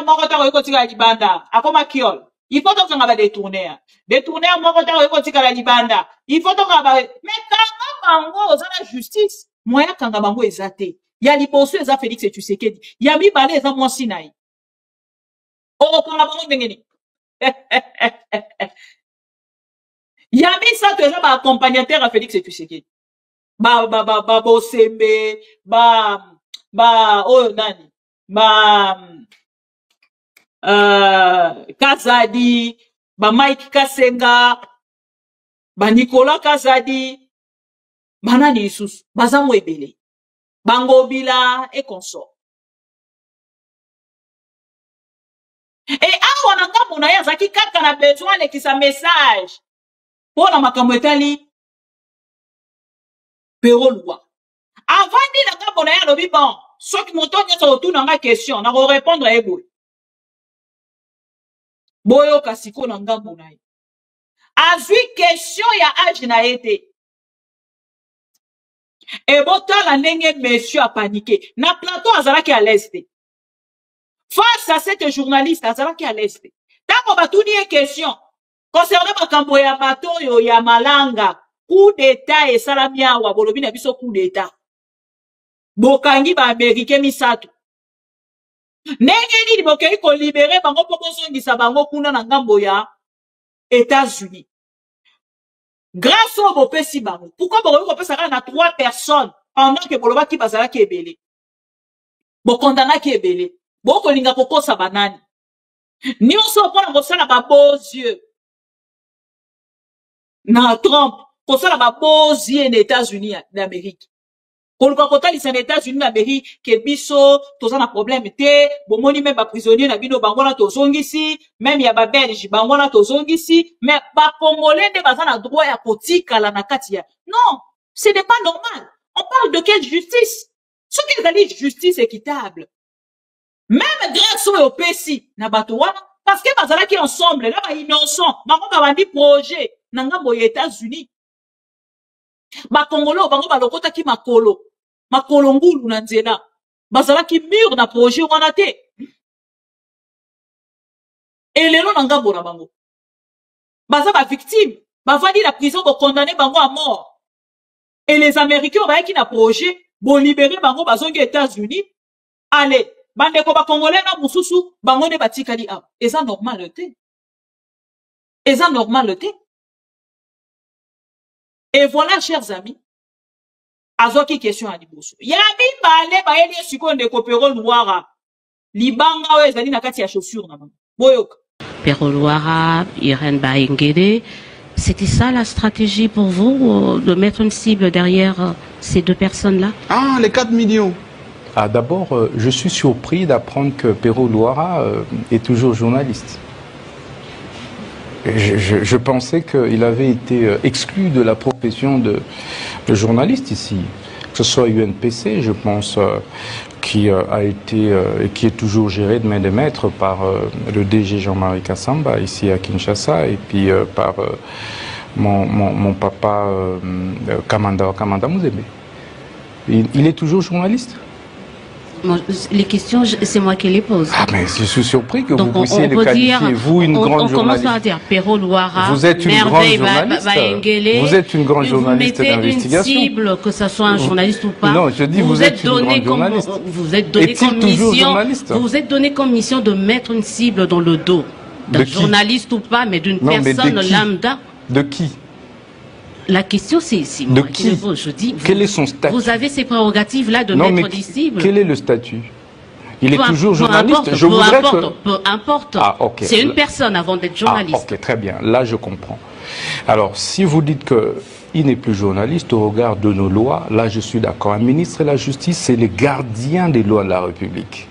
moko ta ko tika libanda akoma kiol il faut tokanga ba détourner moko ta ko tika la libanda il faut tokanga ba mais kanga bango oza la justice moya kanga bango ezate ya liposo eza Félix Tshisekedi ya mibale eza mwasi nayi. Oh, quand la banque d'engeni. Yami ça te ba accompagnateur à Félix Tshisekedi. Bosembe, oh nani. Kazadi, Mike Kasenga, Nicolas Kazadi, nani Isus, Bazamo ebele. Bangobila et consort. Et awa na ngambo na yazaki kaka na besoin lekisa message pour na makambo etali Pero Louara. Avant di na ngambo na ya lobi bon soki moto nyonso otuna nga question na ko répondre e boy. Boyo kasiko na ngambo na ye. Azui question ya âge na été. Et botala ndenge monsieur a paniqué. Na plateau azalaki à l'est. Face à cette journaliste, azalaki à l'est. Tant qu'on tout une question concernant makambo ya bato ya malanga, coup d'état et salamia wa bolobi na biso coup d'état. Bokangi ba américain misato. Ndenge nini bokei ko libérer bango poko zongisa bango kuna na ngambo ya États-Unis. Grâce au bopesi bango. Pourquoi bolobi ko pesa na 3 personnes pendant que boloba ki bazalaki ebele. Bokondana ki ebele. Boko linga kokosa banani. Nyonso pona kosala ba beaux yeux. Na Trump, kosala ba beaux yeux aux États-Unis d'Amérique. Koluka kotalisa na États-Unis d'Amérique ke biso toza na problème te, bomoni même ba prisonnier na bino bangona tozongisi, même ya ba Belge bangona tozongisi, mais ba Congolais de baza na droit ya kotikala na kati ya. Non, ce n'est pas normal. On parle de quelle justice? Ce qui est justice équitable. Même grâce au PSI, na bato wana, Parce que bazala qui ensemble, là, ba innocent, bango ba bandi projet, nangambo ya États-Unis. Ba Congolo, bango ba lokota ki makolo ngulu na nzela. Bazala ki mur na projet wana te. Et lelo nangambo na bango. Baza ba victime, ba vandi la prison pour condamner bango à mort. Et les Américains ba ki na projet, bon libérer bango bazongi États-Unis. Allez, bandeko ba Congolais na mususu, bango ne batikali a. Et ça normal te. Et ça normal te. Et voilà, chers amis, azoki question à liboso. Yabi bale ba yeli sukonde ko Pero Luara. Libanga we ezali na kati ya chaussure na bango. Boyoka. Pero Luara, Irène Bahengele, c'était ça la stratégie pour vous, de mettre une cible derrière ces deux personnes-là? Ah, les 4 millions. Ah, d'abord, je suis surpris d'apprendre que Pero Luara est toujours journaliste. Je pensais qu'il avait été exclu de la profession de journaliste ici. Que ce soit UNPC, je pense, qui a été et qui est toujours géré de main de maître par le DG Jean-Marie Kassamba ici à Kinshasa et puis par mon papa Kamanda Mouzebe. Il est toujours journaliste. Les questions, c'est moi qui les pose. Ah, mais je suis surpris que vous puissiez le qualifier, vous, une grande journaliste. On commence par dire Pero Luara, vous êtes une grande journaliste. Vous êtes une grande journaliste d'investigation. Vous mettez une cible, que ce soit un journaliste ou pas. Non, je dis vous êtes une grande journaliste. Vous êtes donné comme mission. Vous êtes donné comme mission de mettre une cible dans le dos d'un journaliste ou pas, mais d'une personne lambda. De qui? La question, c'est moi qui pose. Je dis, quel est son statut? Vous avez ces prérogatives-là de mettre des cibles. Quel est le statut? Il est toujours journaliste. Peu importe. Ah, okay. C'est une personne avant d'être journaliste. Ah, ok, très bien. Là, je comprends. Alors, si vous dites qu'il n'est plus journaliste au regard de nos lois, là, je suis d'accord. Un ministre de la Justice, c'est le gardien des lois de la République.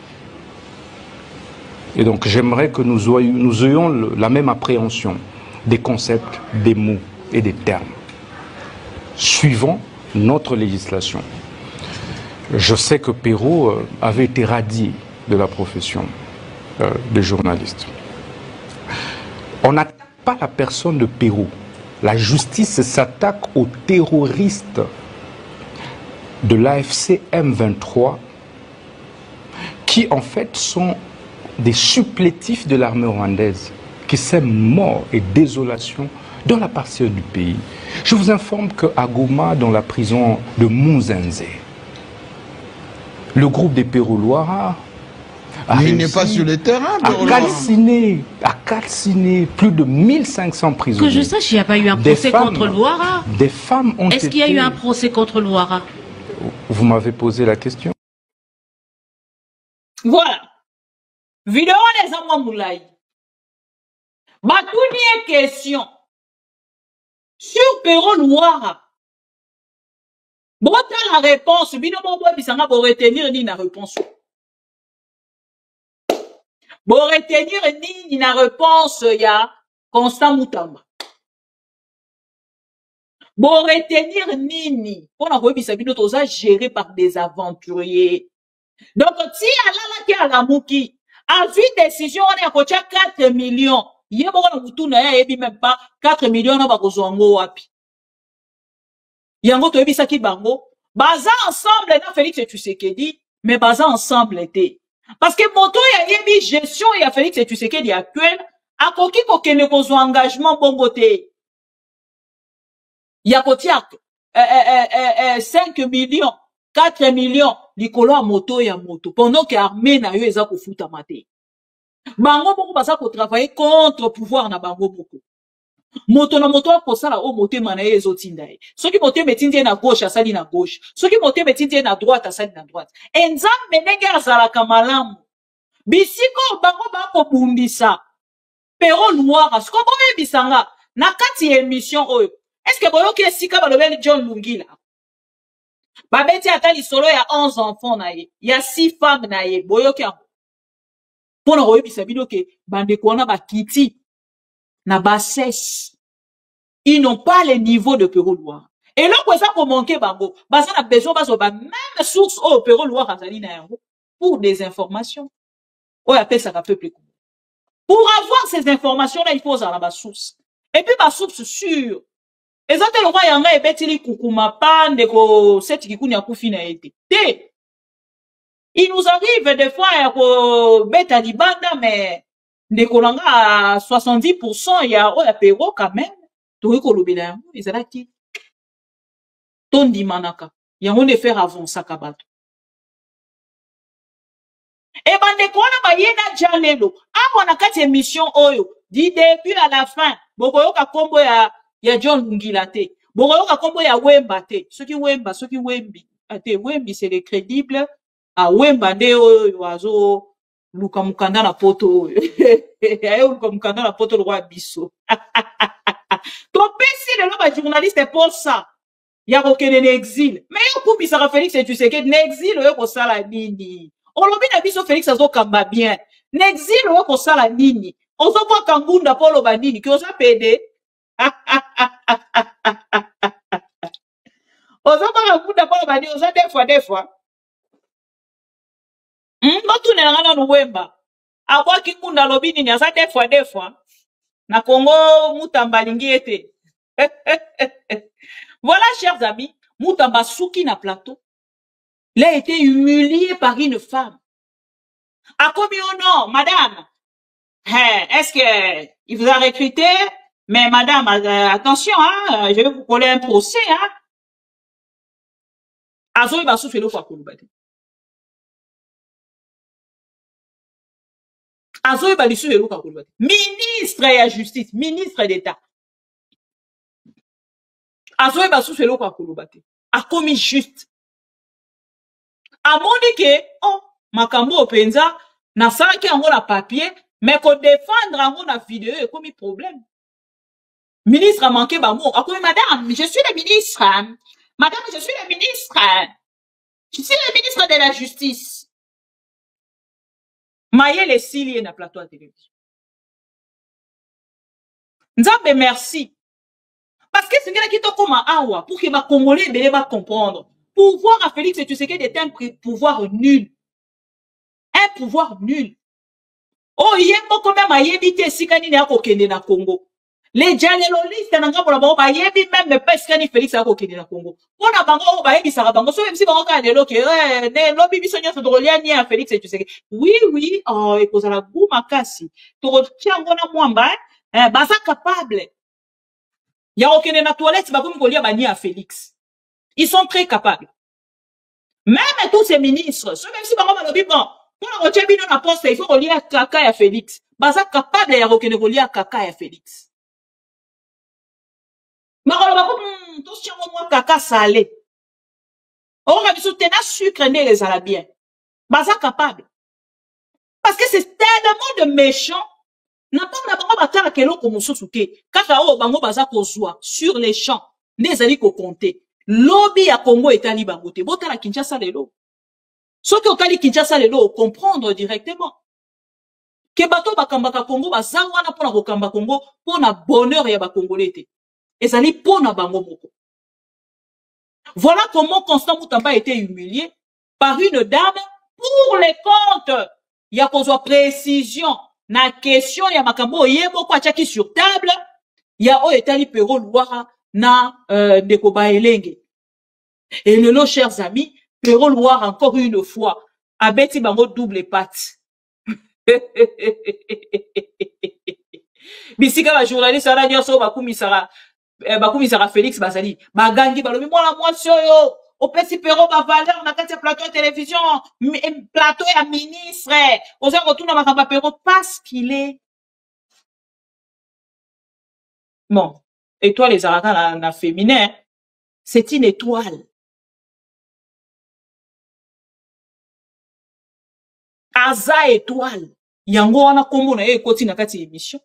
Et donc, j'aimerais que nous ayons la même appréhension des concepts, des mots et des termes, suivant notre législation. Je sais que Pero avait été radié de la profession de journaliste. On n'attaque pas la personne de Pero. La justice s'attaque aux terroristes de l'AFC M23 qui en fait sont des supplétifs de l'armée rwandaise qui sèment mort et désolation dans la partie du pays. Je vous informe qu'à Goma, dans la prison de Munzenze, le groupe des Pero Luara il n'est pas sur le terrain, a calciné plus de 1500 prisonniers. Que je sache, il n'y a pas eu un procès contre Luara. Des femmes ont été... Est-ce qu'il y a eu un procès contre Luara? Vous m'avez posé la question. Voilà. Vidéo les amants moulay. Batounie question. Sur Pero Luara. Bon, la réponse, bino bon bisanga pour retenir ni la réponse. Pour retenir ni la réponse, il y a Constant Moutamba. Pour retenir ni. Pour la bisa bino toza géré par des aventuriers. Donc, si Allah qui a la mouki, a vu décision, on est à côté 4 millions. Il y a beaucoup de moutouna, et même pas 4 millions, on va kozongo wapi. Yango to ebisa ki bango baza ensemble na Félix Tshisekedi mais baza ensemble été parce que moto ya yebi gestion ya Félix Tshisekedi actuel akoki kokende kozo engagement bongo te ya kotia 5 millions 4 millions likolo ya moto pendant que armée na yo eza kofuta mate bango bongo baza ko travailler contre pouvoir na bango boko. Moto na moto akosala o motema na ye ezotinda ye. Soki motema etindi na gauche asali na gauche. Soki motema etindi na droite asali na droite. Enzambe ndenge azalaka malamu. Bisiko bango bakobundisa. Pero Luara. Siko boyebisanga na kati ya émission oyo. Est-ce que boyoki esika balobeli John Lungila? Babeti ata lisolo ya 11 enfants na ye. Ya 6 femmes na ye. Boyoki yango. Pona koyebisa bino ke bandeko wana bakiti na bassesse. Ils n'ont pas le niveau de Pero Luara. Et là, quoi ça pour manquer bango, baza na besoin bazo ba même source au Pero Luara azali na yango pour des informations. O appelle ça peuple. Pour avoir ces informations-là, il faut avoir ma source. Et puis ma source sûre. Et ça, le roi yanga et betili kukuma pan de ko seti kikuni ya kufi na ete. Te. Il nous arrive des fois ya ko beta di banda, mais de kolanga à 70%, il y a oya pero quand même. Tori ko lobela yango, ezala ki. Tondi manaka. Yango ne faire avancer kabato. Et bande ko na bayena janelo. Awa na kati émission oyo. Du début à la fin. Boko ka kombo ya John Ngila te. Boko ka kombo ya Wemba te. Soki Wemba, soki Wembi. Ate Wembi c'est le crédible. A Wemba de oyo azo luka mukanda na poto oyo. Ayo luka mukanda na poto roi biso. To pesi le ba journaliste pour ça. Ya kokene exil. Mais yo kumbisa Félix et tu sais que n'exil yo ko sala nini. Olobi na biso Félix azo kamba bien. N'exil yo ko sala nini. Ozo kwa kangunda polo banini ki oza pede. Ozo kwa kangunda polo banini oza des fois. Notu nengana nuwemba. Akwa kikunda lobi nini oza des fois. Na Congo mutamba lingi ete. Voilà, chers amis, Moutamba Souki na plateau. Il a été humilié par une femme. A combien non, madame? Est-ce que il vous a recruté? Mais madame, attention, hein, je vais vous coller un procès, hein. Azo iba souffler le fois pour le Azo iba souffler le fois pour le ministre de la justice, ministre d'État. Azo iba souffler le fois pour le a commis juste. A moni que, oh, makambo openza, na salaki ango na papier, mais qu'on défendre ango na vidéo, et commis problème. Ministre a manqué ba mot. A commis madame, je suis le ministre. Madame, je suis le ministre. Je suis le ministre de la justice. Maye les siliers na plateau à télévision. Nzambe merci. Parce que c'est qui to comme awa pour que ma Congolais ne va comprendre. Pouvoir à Félix et tu sais qu'il est un pouvoir nul. Un pouvoir nul. Oh, il y a beaucoup même à yébiter si kanini a kokende na Congo. Les dialéloliste n'anga pour la bango ba yebi même pas si Félix a kokende na Congo. Pour la bango ba yebi sara bango so même si bango ka de loke ne lobi biso nyoso to lia ni à Félix et tu sais. Oui, oh et pour la bouma kasi. To tiango na mwamba baza capable. Ya okende na toilette ba komi kolia ba ni à Félix. Ils sont très capables. Même tous ces ministres, ceux même si bango ba lobi bon, pour la roche bino na poste, il faut relier kaka ya Félix. Baza capable ya okende relier kaka ya Félix. Makolo ba komi tous tiango moi kaka salé. On va biso tena sucre né les ala bien. Baza capable. Parce que c'est tellement de méchants. Na pas na bango batala kelo ko mosusuke. Kaka o bango baza kozwa sur les champs. Nezali ko compter. Lobby à Congo etali bango te. Botala Kinshasa lelo. Ceux qui ont tali Kinshasa lelo comprendre directement. Que bato bakambaka Congo baza wana pona ko kamba Congo pona bonheur ya ba Congolais te. Ezali pona bango moko. Voilà comment Constant Moutamba a été humilié par une dame pour les comptes. Il y a qu'on soit précision. Na question ya makambo yebo kwa chaki sur table. Il y a o etali pero Louara na ndeko baelenge. Et le chers amis, pero Louara encore une fois a beti bango double patte. Bisika ba journaliste ala nyoso bakumisara Félix Bazali bagangi balobi mwana mwasi oyo opesi pero ba valeur na kati ya plateau de télévision plateau ya ministre oza retourna makamba pero parce qu'il est bon étoile les araka na féminin c'est une étoile aza étoile yango wana kombo na ye ekoti na kati ya émission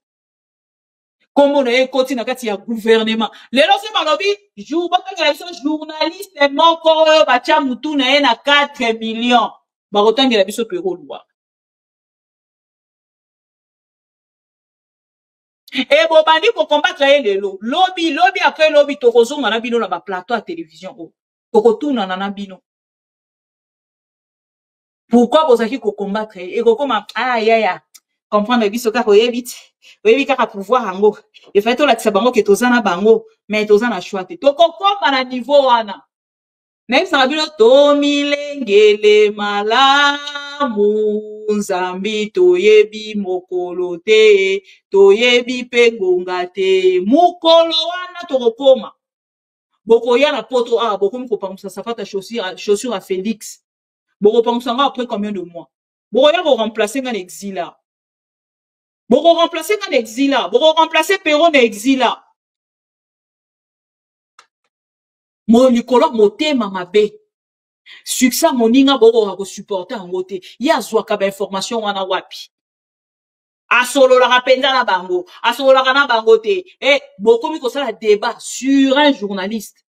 kombo na ye ekoti na kati ya gouvernement lelo se malobi journaliste moko batia mutu na ye na 4 millions bakotangela biso pero Louara et bobandi ko combattre ye lelo lobby après lobby tokozonga na bino na ba plateau à télévision o tokotuna na bino. Pourquoi vous avez combattre et comme ya comprendre biso kaka oyebi kaka pouvoir yango efai tolakisa bango ke toza na bango mais toza na choix te tokokoma na niveau wana nayebisaka bino tomilengele malamu nzambi toyebi mokolo te toyebi pe ngonga te mokolo wana tokokoma bokoya na poto bokomi kopangisa sapata chaussure à Félix bokopangisa nga après combien de mois bokoya koremplacer nga na exila bokoremplacer nga na exila bokoremplacer Perron na exila mo likolo motema mabe succès moninga bokoka kosupporter yango te ye azwaka bainformation wana wapi asololaka mpenza na bango asololaka na bango te bokomi kosala débat sur un journaliste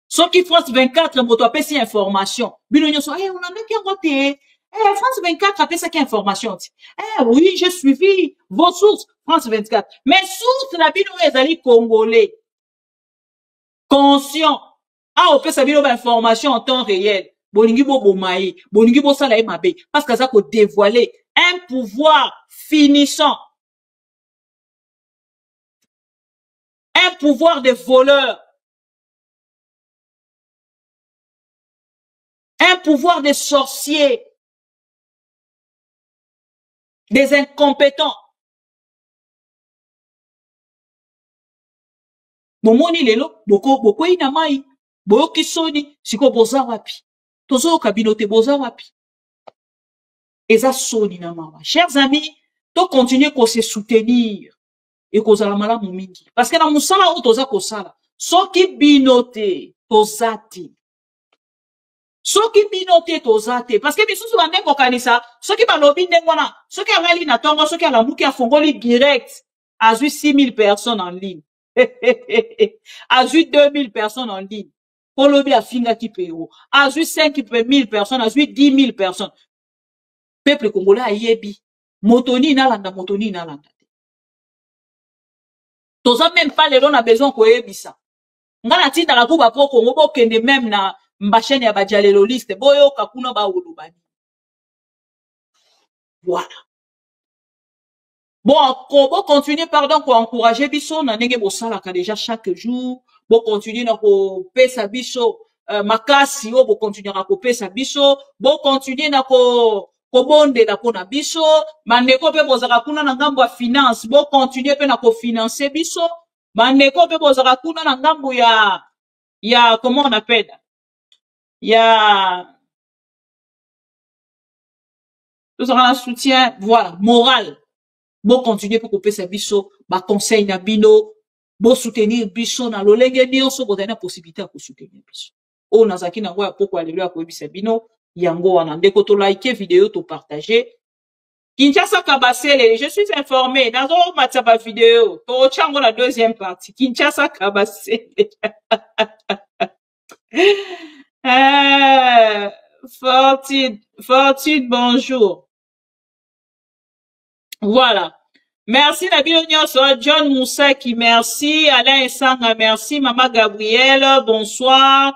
soki France 24 moto apesi information bino nyonso olandaki yango te France 24 apesaki information te oui j'ai suivi vos sources France 24 mais source na bino ezali congolais conscient opesa bino information en temps réel bolingi bobomaye bolingi bosala ye mabe parce que ça ko dévoiler un pouvoir finissant un pouvoir de voleurs un pouvoir de sorciers des incompétents bomoni lelo boko ina mai boyoki soni siko boza wapi tozoyoka bino te boza wapi eza soni na mawa chers amis to continuer ko se soutenir et kozala malamu mingi parce que na musala o toza kosala soki bino te tozati soki bino te tozate parce que bisusu bande kokanisa soki balobi ndenge wana soki angali na tongo soki alamuki afongoli direct azwi 6000 personnes en ligne azwi 2000 personnes en ligne Polobi a fingaki Perron azwi 5000 personnes azwi 10 000 personnes peuple congolais ayebi motoni inalanda toza même pas lelo na besoin koyebisa nga na tinda la kuba po Congo bokende même na mbachene ya bajalelo liste boyoka kuna baolobani voilà bon ko continuer pardon ko encourager biso na ndenge bosalaka déjà chaque jour bo continuer na ko pesa biso makasi o bo continuer na ko pesa biso bo continuer na ko bonde na pona biso mandeko pe bozaka kuna na ngambo ya finance bo continuer pe na ko financer biso mandeko pe bozaka kuna na ngambo ya comment on appelle tout ça un soutien voilà moral bo continuer pour couper sa biso ba conseil na bino bo soutenir biso na lolenge nyonso bo dana possibilité ya ko soutenir biso o nazaki na ngoya poko alelo ko ebisa bino yango wana ndeko to like vidéo to partager Kinshasa Kabasele je suis informé dans un mataba vidéo to chango la deuxième partie Kinshasa Kabasele Fortune bonjour voilà. Merci Nabilo Nyonso, John Moussaki, merci. Alain Essanga, merci. Maman Gabrielle, bonsoir.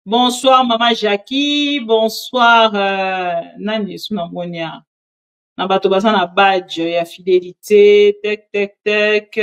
Bonsoir Maman Jackie, bonsoir Nani Sunamonia. Nabato basana badge ya fidélité, tek.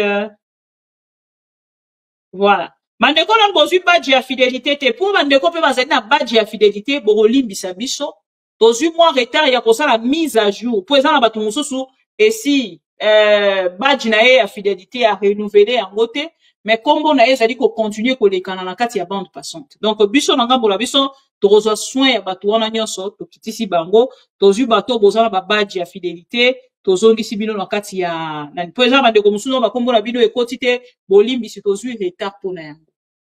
Voilà. Mandeko na bozu badge ya fidélité te pour mandeko pe bazali na badge ya fidélité borolimbisa biso. Tozu moi retard ya kosala mise à jour. Pour ezana bato mususu et si badge na ya fidélité à renouveler en côté mais combo na ezali ko continuer ko lekana na kati ya bande passante donc biso na ngambo la biso tokozwa soin ya bato wana nyonso tokitisi bango tozu bato bozala ba badge ya fidélité tozongisi bino na kati ya na po ezala bandeko mususu ba kombo na bino ekoti te bolimbisi tozu retard pona yango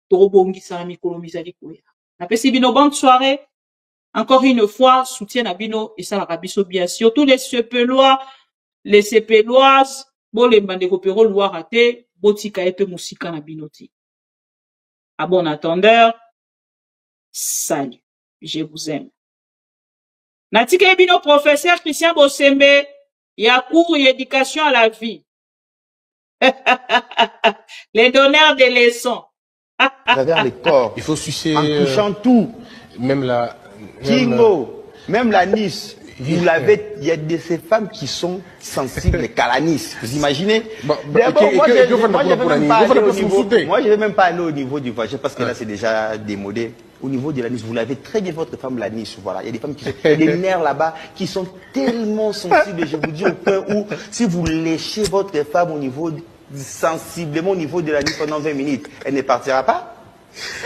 tokobongisa na mikolo mizali koya na pesi bino bonne soirée encore une fois soutien na bino et ça la biso bien surtout les CPLoises, bon les bandeko Perron Loire raté, botika epe musika na binoti. À bon attendeur, salut, je vous aime. Natika ebino professeur Christian Bosembe, ya cours et éducation à la vie. Les donneurs de leçons. Travers les corps, il faut sucer. En touchant tout. Même la. Kingo, même la Nice. Vous l'avez, il y a de ces femmes qui sont sensibles qu'à la Nice. Vous imaginez? D'abord, moi, je vais même pas aller au niveau du voyage parce que là, c'est déjà démodé. Au niveau de la Nice, vous l'avez très bien, votre femme, la Nice. Voilà. Il y a des femmes qui sont, des nerfs là-bas, qui sont tellement sensibles, je vous dis, au point où, si vous léchez votre femme au niveau, sensiblement au niveau de la Nice pendant 20 minutes, elle ne partira pas.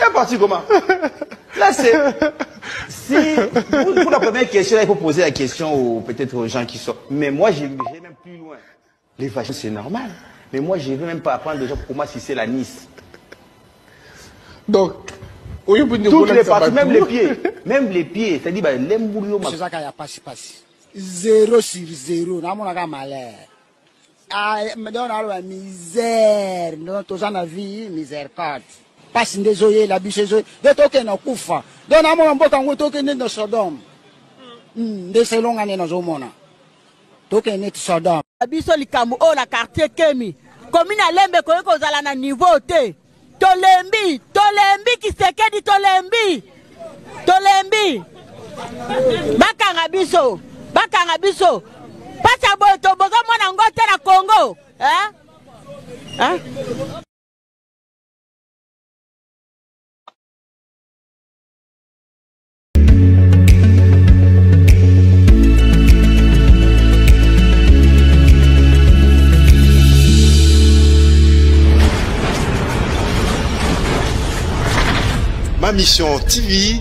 Elle est partie comment? Là, c'est... Si, pour la première question, là, il faut poser la question peut-être aux gens qui sont... Mais moi, j'ai même plus loin. Les vaches, c'est normal. Mais moi, je ne vais même pas apprendre déjà pour moi si c'est la Nice. Donc, toutes les parties, même les pieds. Même les pieds. C'est-à-dire, les moulons... C'est ça qu'il y a passe. 0 sur 0. N'a pas malheur. Ah, mais on a la misère. Donc, tous en a vie, miséricorde. Passe désolé, la biche désolé. De token au kufa. Donc, on a un token de Sodome. De ces longues années, nous avons token de Sodome. Abiso likamu o la quartier Kemi. Commune à Lembe ko zala na niveau te. Tolembi qui sekedi Tolembi. Bakanga biso. Pacha boy to boga mona ngote na Congo. Hein? Ma Mission TV,